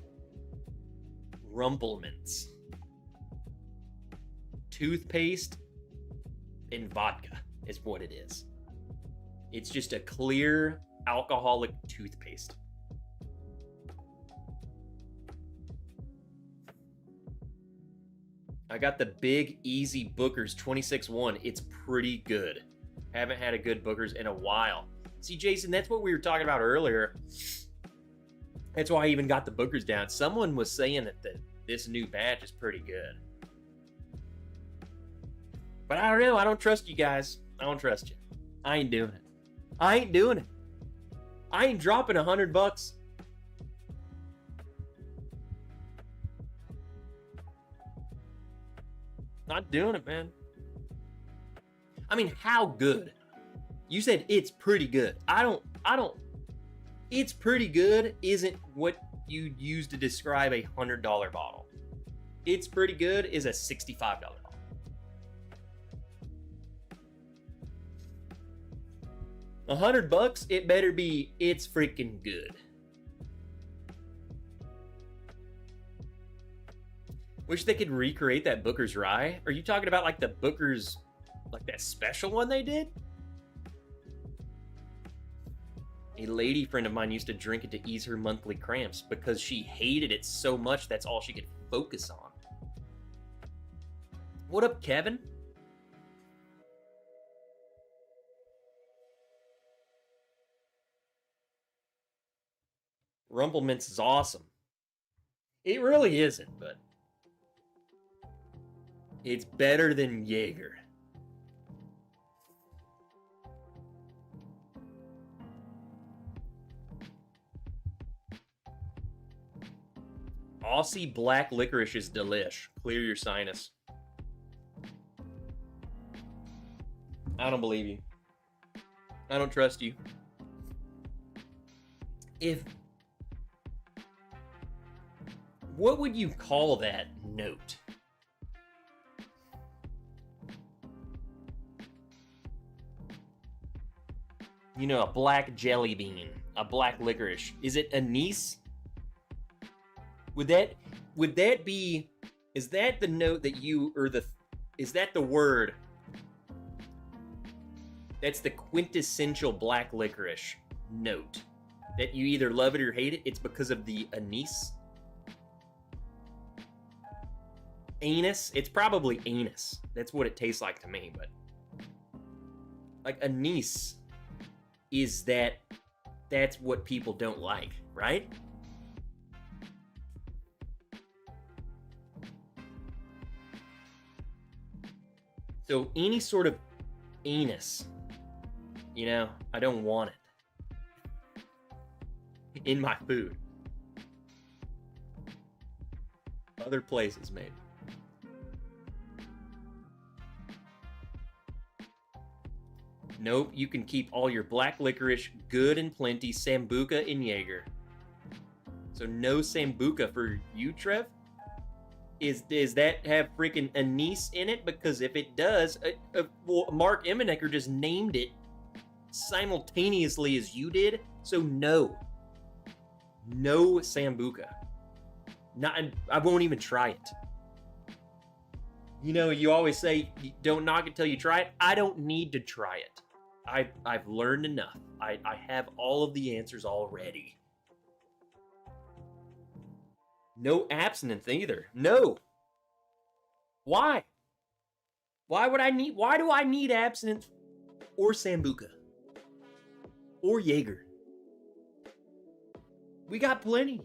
Rumplemints. Toothpaste and vodka is what it is. It's just a clear alcoholic toothpaste. I got the Big Easy Booker's 26-1. It's pretty good. Haven't had a good Booker's in a while. See, Jason, that's what we were talking about earlier. That's why I even got the Booker's down. Someone was saying that this new batch is pretty good. But I don't know. I don't trust you guys. I don't trust you. I ain't doing it. I ain't doing it. I ain't dropping $100. Not doing it, man. I mean, how good? You said it's pretty good. I don't. It's pretty good isn't what you use to describe a $100 bottle. It's pretty good is a $65 bottle. $100, it better be, it's freaking good. Wish they could recreate that Booker's Rye. Are you talking about like the Booker's, like that special one they did? A lady friend of mine used to drink it to ease her monthly cramps because she hated it so much that's all she could focus on. What up, Kevin? Rumplemints is awesome. It really isn't, but it's better than Jaeger. Aussie black licorice is delish. Clear your sinus. I don't believe you. I don't trust you. What would you call that note? You know, a black jelly bean, a black licorice. Is it anise? Would that be, is that the note that you, or is that the word that's the quintessential black licorice note? That you either love it or hate it, it's because of the anise? Anus? It's probably anus. That's what it tastes like to me, but like anise is that's what people don't like, right? So any sort of anus, you know, I don't want it in my food. Other places, maybe. Nope, you can keep all your black licorice, good and plenty, Sambuca and Jaeger. So no Sambuca for you, Trev? Does that have freaking anise in it? Because if it does, well, Mark Emmenecker just named it simultaneously as you did. So no Sambuca. I won't even try it. You know, you always say, don't knock it till you try it. I don't need to try it. I've learned enough. I have all of the answers already. No abstinence either. No. Why? Why do I need abstinence or Sambuca? Or Jaeger? We got plenty.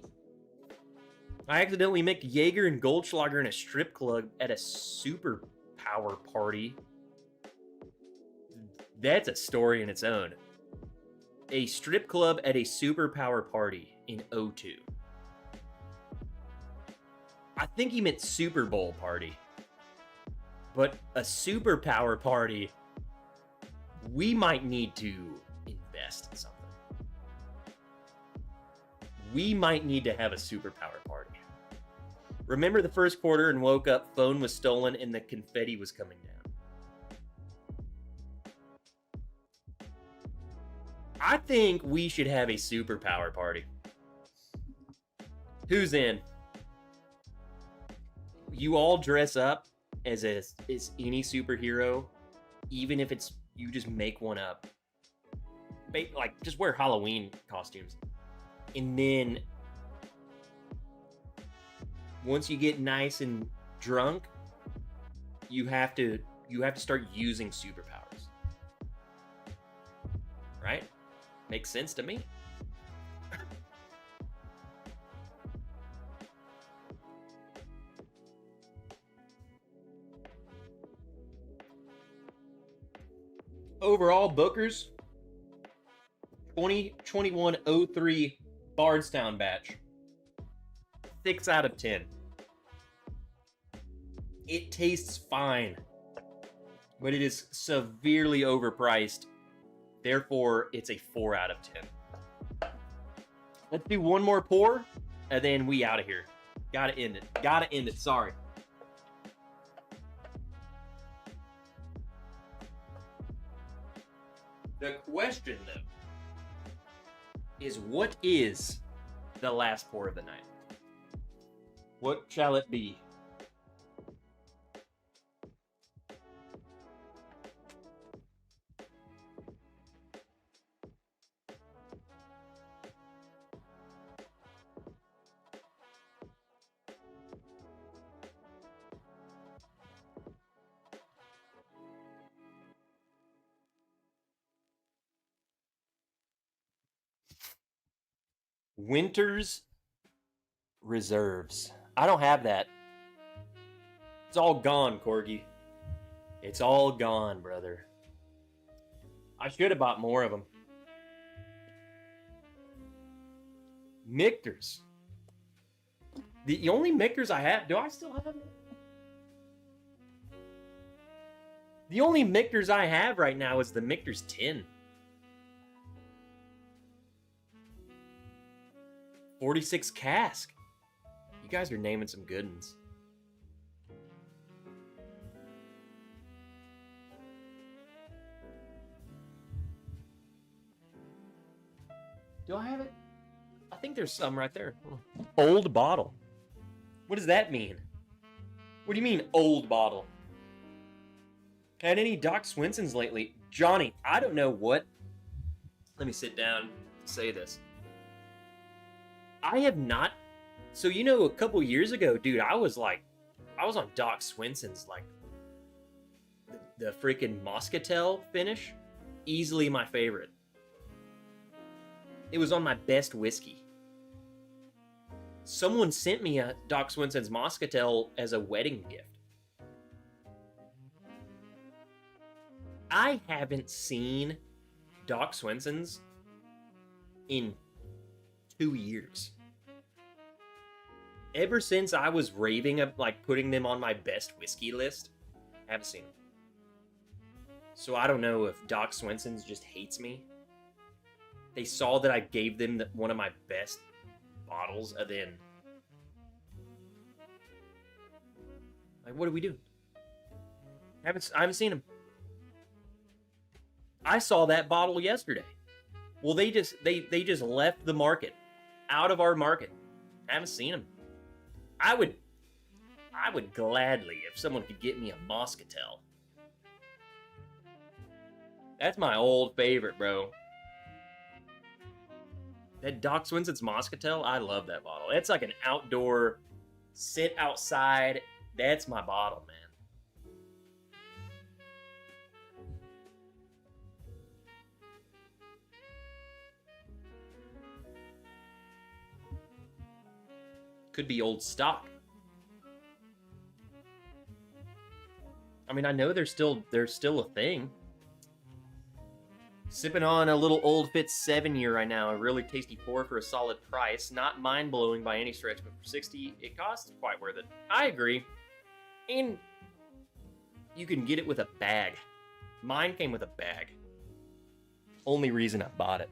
I accidentally mixed Jaeger and Goldschlager in a strip club at a superpower party. That's a story in its own. A strip club at a superpower party in '02. I think he meant Super Bowl party. But a superpower party, we might need to invest in something. We might need to have a superpower party. Remember the first quarter and woke up, phone was stolen, and the confetti was coming down. I think we should have a superpower party. Who's in? You all dress up as any superhero, even if it's you just make one up. Like just wear Halloween costumes, and then once you get nice and drunk, you have to start using superpowers. Right? Makes sense to me. Overall, Booker's 2021-03 Bardstown batch. 6 out of 10. It tastes fine, but it is severely overpriced. Therefore, it's a 4 out of 10. Let's do one more pour, and then we out of here. Gotta end it. Sorry. The question, though, is what is the last pour of the night? What shall it be? Winter's Reserves. I don't have that. It's all gone, Corgi. It's all gone, brother. I should have bought more of them. Michter's. The only Michter's I have... Do I still have it? The only Michter's I have right now is the Michter's tin. 46 cask. You guys are naming some good ones. Do I have it? I think there's some right there. Old bottle. What does that mean? What do you mean, old bottle? Had any Doc Swinsons lately? Johnny, I don't know what... Let me sit down and say this. I have not... So, you know, a couple years ago, dude, I was on Doc Swinson's, like, the freaking Moscatel finish. Easily my favorite. It was on my best whiskey. Someone sent me a Doc Swinson's Moscatel as a wedding gift. I haven't seen Doc Swinson's in 2 years. Ever since I was raving of like putting them on my best whiskey list, I haven't seen them. So I don't know if Doc Swinson's just hates me. They saw that I gave them one of my best bottles, and then like, what do we do? I haven't seen them. I saw that bottle yesterday. Well, they just left the market, out of our market. I haven't seen them. I would gladly, if someone could get me a Moscatel. That's my old favorite, bro. That Doc Swinson's Moscatel, I love that bottle. It's like an outdoor, sit outside. That's my bottle, man. Could be old stock. I mean, I know they're still a thing. Sipping on a little Old Fitz 7-year right now. A really tasty pour for a solid price. Not mind-blowing by any stretch, but for $60 it costs, quite worth it. I agree. And you can get it with a bag. Mine came with a bag. Only reason I bought it.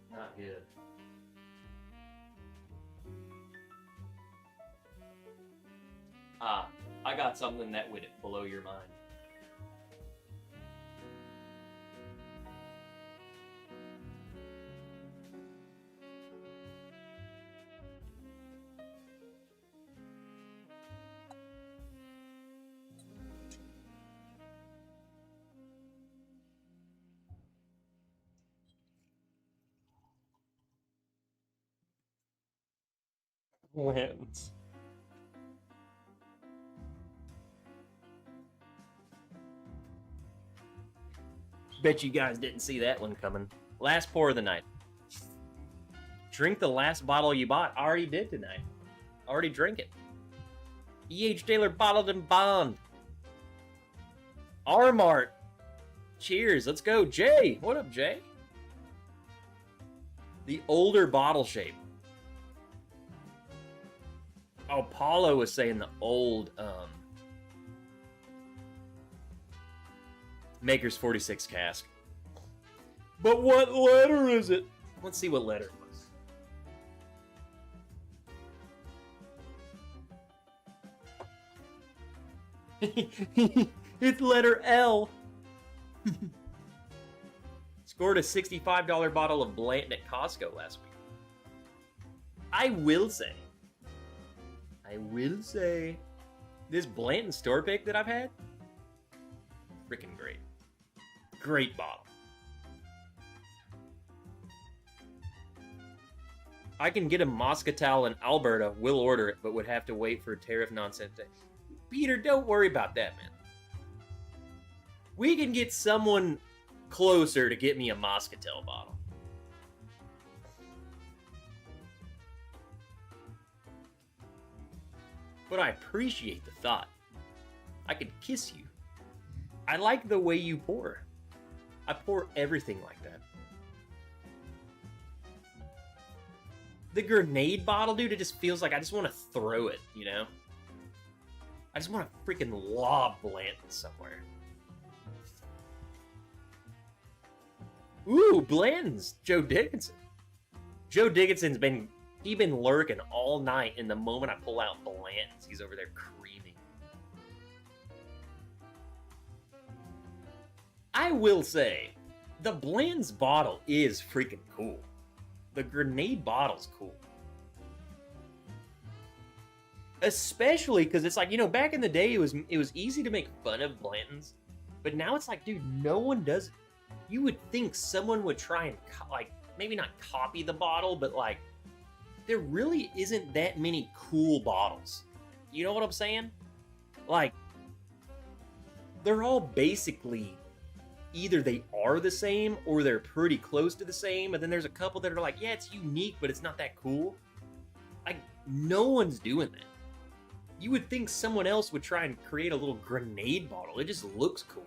Not good. I got something that would blow your mind. Lens. Bet you guys didn't see that one coming. Last pour of the night. Drink the last bottle you bought. I already did tonight. Already drink it. E.H. Taylor Bottled and Bond. R-Mart. Cheers. Let's go. Jay. What up, Jay? The older bottle shape. Oh, Paulo was saying the old, Maker's 46 cask. But what letter is it? Let's see what letter it was. It's letter L. Scored a $65 bottle of Blanton at Costco last week. I will say, this Blanton store pick that I've had, freaking great. Great bottle. I can get a Moscatel in Alberta, will order it, but would have to wait for tariff nonsense. Peter, don't worry about that, man. We can get someone closer to get me a Moscatel bottle. But I appreciate the thought. I could kiss you. I like the way you pour. I pour everything like that. The grenade bottle, dude, it just feels like I just want to throw it, you know? I just want to freaking lob Blanton somewhere. Ooh, Blanton's Joe Dickinson. Joe Dickinson's been lurking all night, and the moment I pull out Blanton's, he's over there creaming. I will say, the Blanton's bottle is freaking cool. The grenade bottle's cool. Especially because it's like, you know, back in the day, it was easy to make fun of Blanton's, but now it's like, dude, no one does it. You would think someone would try and, like, maybe not copy the bottle, but, like, there really isn't that many cool bottles. You know what I'm saying? Like, they're all basically, either they are the same or they're pretty close to the same, and then there's a couple that are like, yeah, it's unique, but it's not that cool. Like, no one's doing that. You would think someone else would try and create a little grenade bottle. It just looks cool.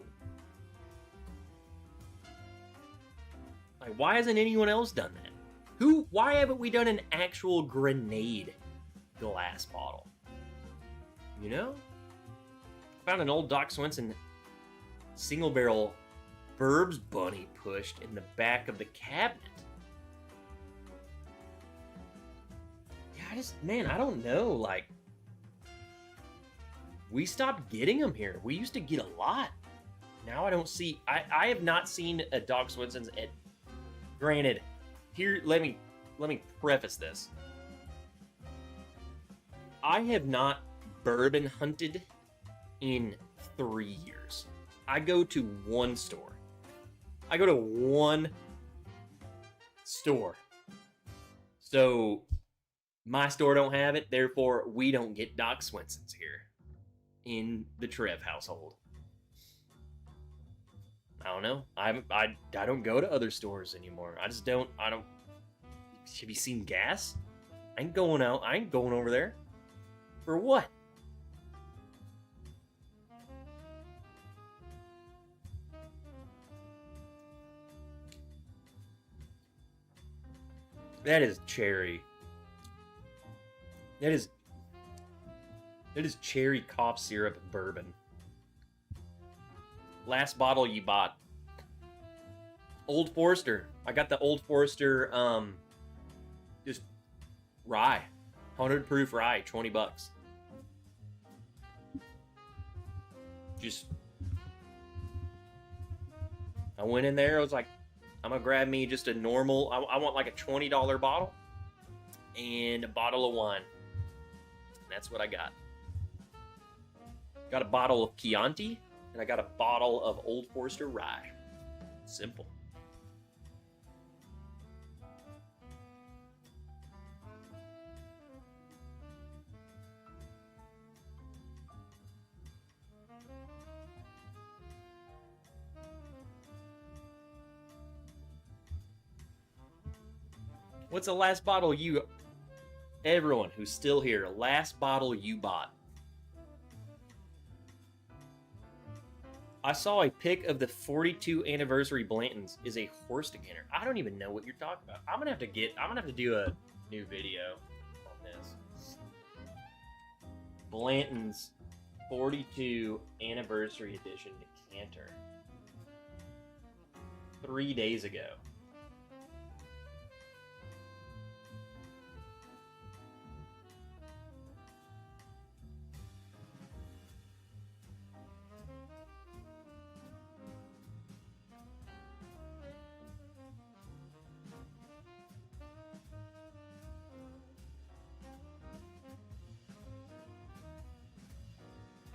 Like, why hasn't anyone else done that? Why haven't we done an actual grenade glass bottle? You know? Found an old Doc Swenson single barrel Burbs bunny pushed in the back of the cabinet. Yeah, I don't know, like, we stopped getting them here. We used to get a lot. Now I don't see. I have not seen a Doc Swinson's at. Granted, here let me preface this. I have not bourbon hunted in 3 years. I go to one store. I go to one store. So my store don't have it, therefore we don't get Doc Swinson's here in the Trev household. I don't know. I don't go to other stores anymore. I don't. Have you seen gas? I ain't going out. I ain't going over there. For what? That is cherry. That is cherry cough syrup bourbon. Last bottle you bought. Old Forester. I got the Old Forester just rye. 100 proof rye, $20. Just I went in there, I was like, I'm gonna grab me just a normal, I want like a $20 bottle and a bottle of wine. And that's what I got. Got a bottle of Chianti and I got a bottle of Old Forester rye. Simple. What's the last bottle you... Everyone who's still here, last bottle you bought? I saw a pic of the 42 anniversary Blanton's is a horse decanter. I don't even know what you're talking about. I'm gonna have to do a new video on this. Blanton's 42 anniversary edition decanter. 3 days ago.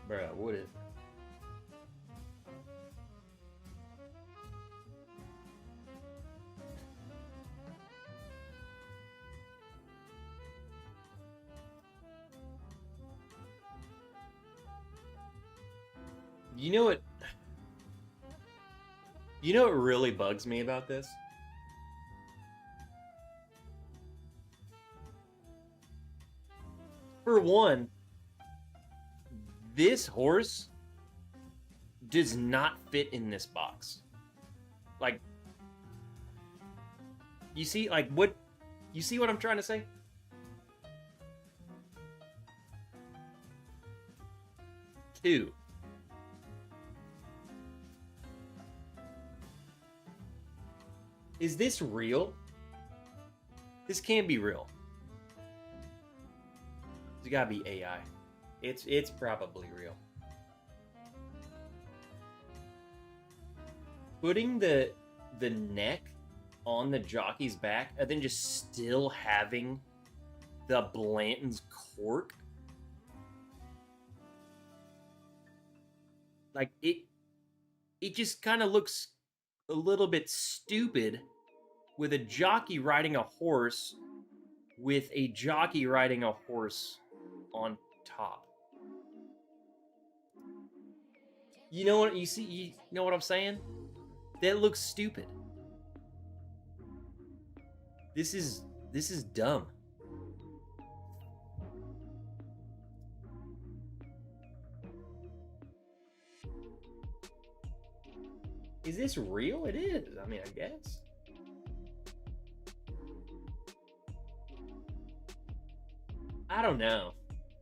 Bruh, what is... You know what? You know what really bugs me about this? For one, this horse does not fit in this box. Like, you see, like, what? You see what I'm trying to say? Two. Is this real? This can't be real. It's gotta be AI. It's probably real. Putting the neck on the jockey's back and then just still having the Blanton's cork. Like it just kind of looks a little bit stupid with a jockey riding a horse with a jockey riding a horse on top. You know what you see? You know what I'm saying? That looks stupid. This is dumb. Is this real? It is. I mean, I guess. I don't know.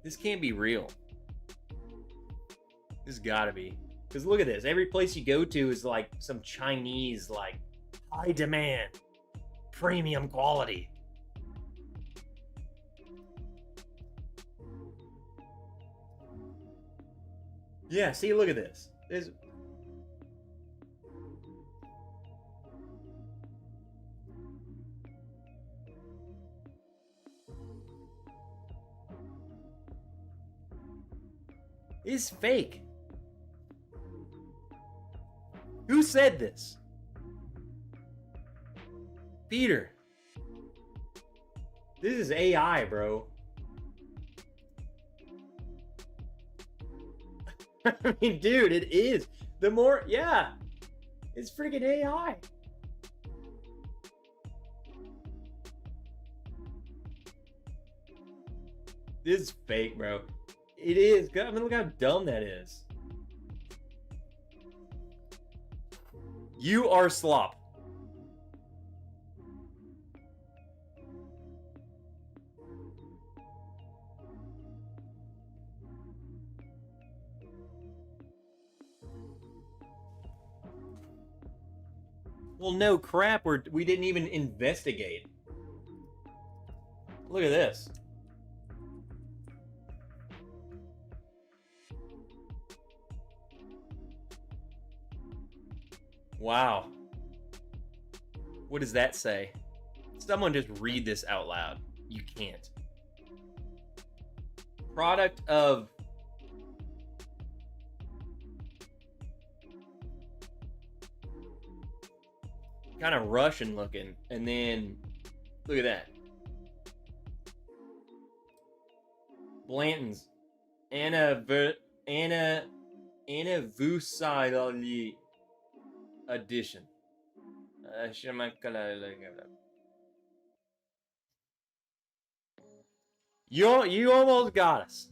This can't be real. This gotta be. Because look at this. Every place you go to is like some Chinese, like, high demand, premium quality. Yeah, see, look at this. is fake. Who said this? Peter. This is AI, bro. I mean, dude, it is. The more, yeah. It's freaking AI. This is fake, bro. It is. I mean, look how dumb that is. You are slop. Well, no crap. We didn't even investigate. Look at this. Wow. What does that say? Someone just read this out loud. You can't. Product of kind of Russian looking, and then look at that. Blanton's Anna Vusilali edition. You almost got us.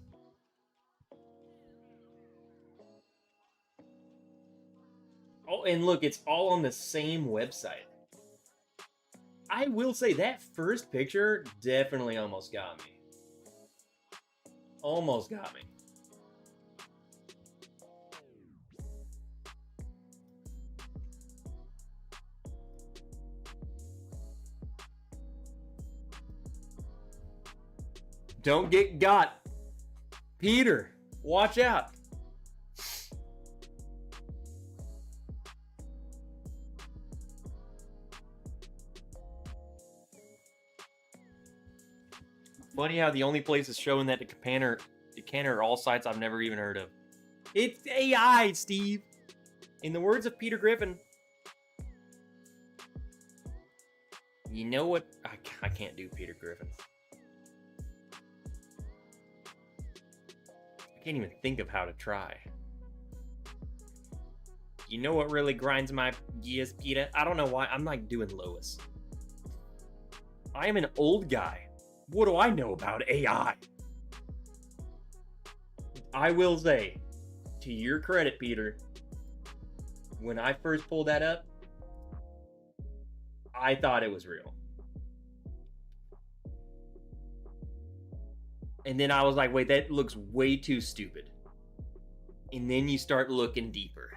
Oh, and look, it's all on the same website. I will say that first picture definitely almost got me. Almost got me. Don't get got. Peter, watch out. Funny how the only places showing that decanter are all sites I've never even heard of. It's AI, Steve. In the words of Peter Griffin. You know what? I can't do Peter Griffin. I can't even think of how to try. You know what really grinds my gears, Peter? I don't know why. I'm like doing Lois. I am an old guy. What do I know about AI? I will say, to your credit, Peter, when I first pulled that up, I thought it was real. And then I was like, wait, that looks way too stupid. And then you start looking deeper.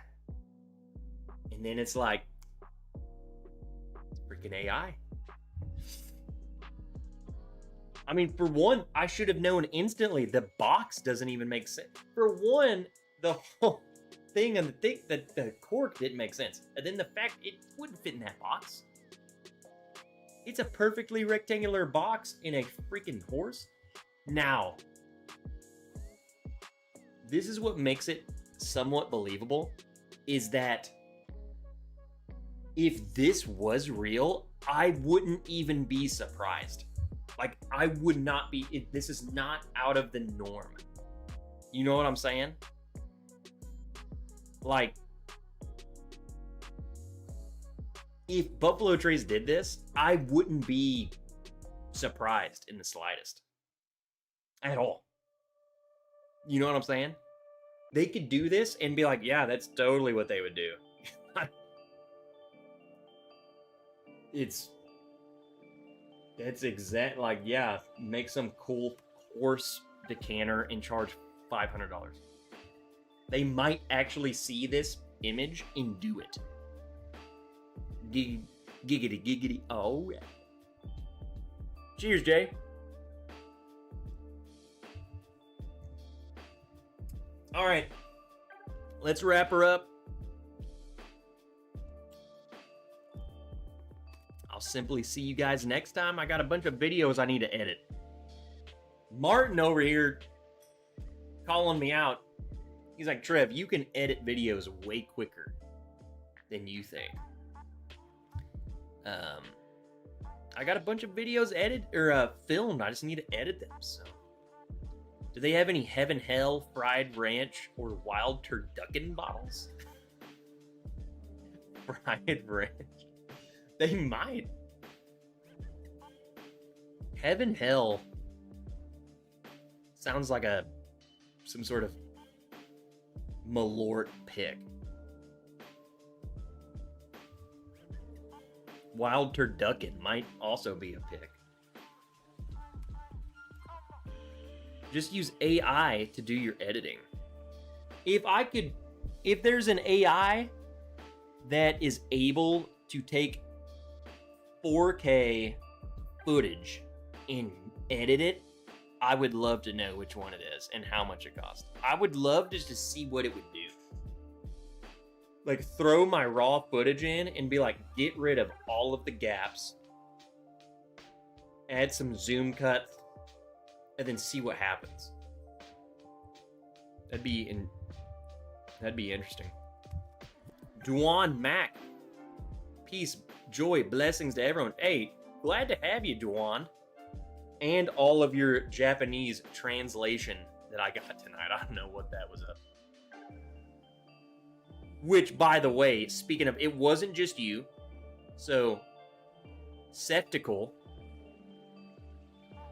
And then it's like, it's freaking AI. I mean, for one, I should have known instantly. The box doesn't even make sense. For one, the whole thing and the cork didn't make sense. And then the fact it wouldn't fit in that box. It's a perfectly rectangular box in a freaking horse. Now, this is what makes it somewhat believable, is that if this was real, I wouldn't even be surprised. Like, I would not be, this is not out of the norm. You know what I'm saying? Like, if Buffalo Trace did this, I wouldn't be surprised in the slightest. At all. You know what I'm saying? They could do this and be like, yeah, that's totally what they would do. That's exact, like, yeah, make some cool horse decanter and charge $500. They might actually see this image and do it. Giggity. Oh, yeah. Cheers, Jay. All right, let's wrap her up. I'll simply see you guys next time. I got a bunch of videos I need to edit. Martin over here calling me out. He's like, Trev, you can edit videos way quicker than you think. I got a bunch of videos edited or filmed. I just need to edit them. So, do they have any Heaven Hell fried ranch or wild turducken bottles? Fried ranch. They might. Heaven Hell sounds like some sort of Malort pick. Wild turducken might also be a pick. Just use AI to do your editing. If there's an AI that is able to take 4K footage and edit it, I would love to know which one it is and how much it costs. I would love just to see what it would do. Like, throw my raw footage in and be like, get rid of all of the gaps, add some zoom cuts, and then see what happens. That'd be interesting. Duan Mac, peace, joy, blessings to everyone. Hey, glad to have you, Duan, and all of your Japanese translation that I got tonight. I don't know what that was up. Which, by the way, speaking of, it wasn't just you. So, Septical,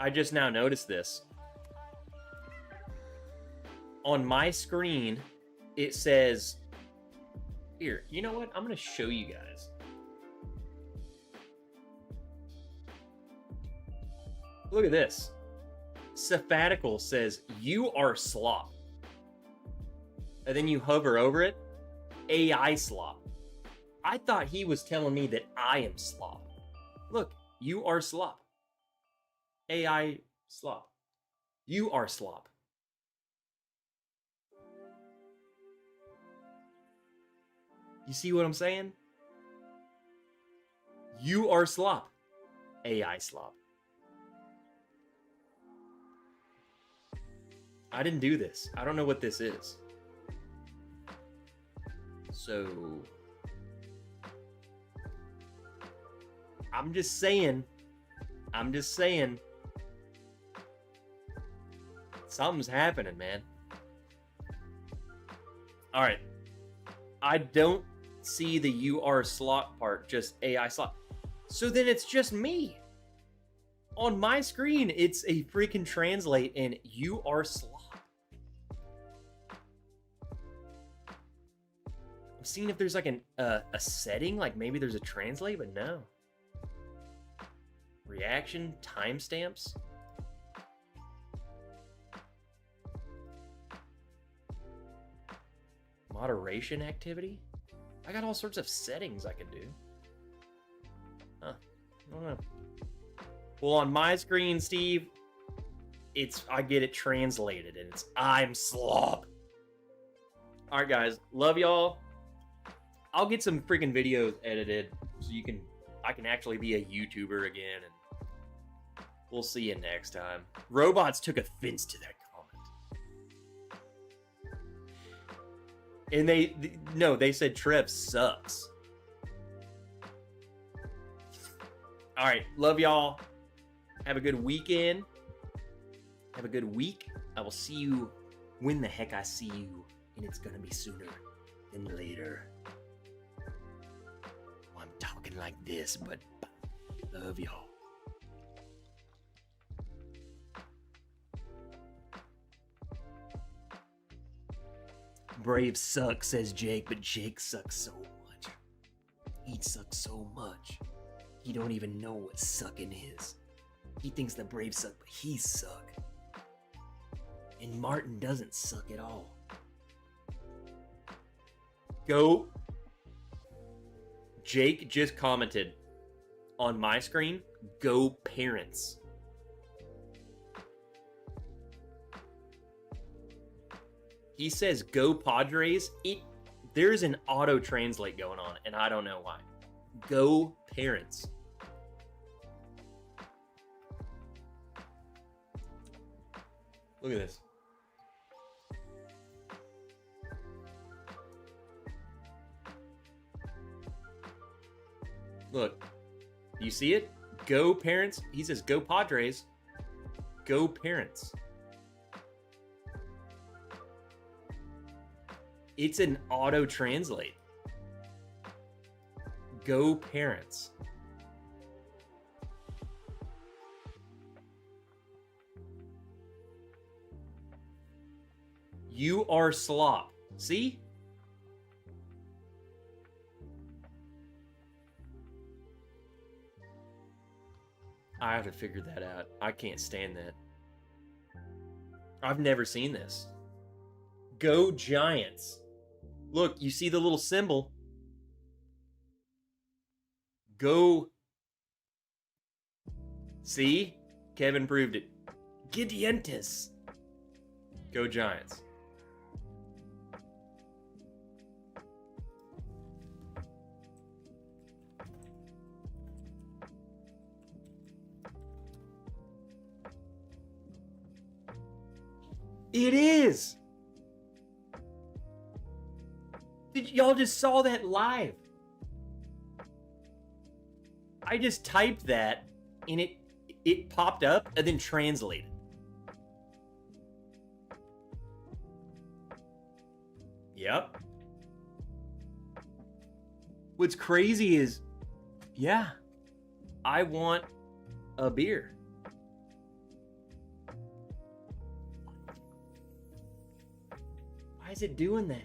I just now noticed this. On my screen, it says, here, you know what? I'm going to show you guys. Look at this. Sabbatical says, you are slop. And then you hover over it. AI slop. I thought he was telling me that I am slop. Look, you are slop. AI slop. You are slop. You see what I'm saying? You are slop. AI slop. I didn't do this. I don't know what this is. So, I'm just saying, something's happening, man. All right. I don't see the you are slot part, just AI slot. So then it's just me. On my screen, it's a freaking translate and you are slot. I'm seeing if there's like a setting, like maybe there's a translate, but no. Reaction, timestamps. Moderation activity. I got all sorts of settings I can do. Huh. I don't know. Well, on my screen, Steve, I get it translated and it's I'm slop. All right, guys. Love y'all. I'll get some freaking videos edited so I can actually be a YouTuber again, and we'll see you next time. Robots took offense to that comment. And they said Trev sucks. All right, love y'all. Have a good weekend. Have a good week. I will see you when the heck I see you, and it's gonna be sooner than later. I'm talking like this, but love y'all. Brave sucks, says Jake, but Jake sucks so much. He sucks so much. He don't even know what sucking is. He thinks the Braves suck, but he suck. And Martin doesn't suck at all. Go. Jake just commented on my screen, go Parents. He says go Padres. There's an auto translate going on, and I don't know why. Go Parents. Look at this. Look, you see it? Go parents. He says, go Padres. Go parents. It's an auto translate. Go parents. You are slop. See? I have to figure that out. I can't stand that. I've never seen this. Go Giants. Look, you see the little symbol. Go. See? Kevin proved it. Gidientes. Go Giants. It is. Y'all just saw that live. I just typed that and it popped up and then translated. Yep. What's crazy is, yeah, I want a beer. Why is it doing that?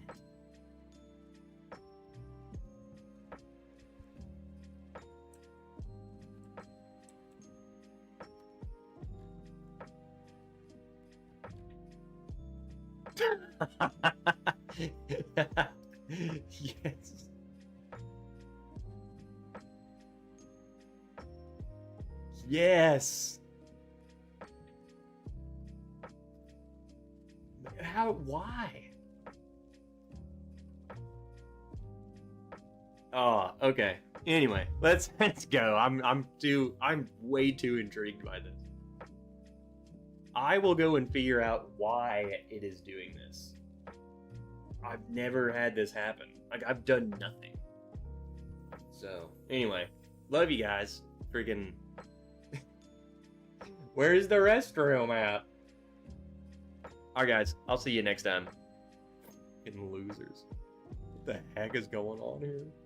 Yes. Yes. How? Why? Oh, okay. Anyway, let's go. I'm way too intrigued by this. I will go and figure out why it is doing this. I've never had this happen. Like, I've done nothing. So, anyway, love you guys. Freaking. Where's the restroom at? Alright, guys. I'll see you next time. Fucking losers. What the heck is going on here?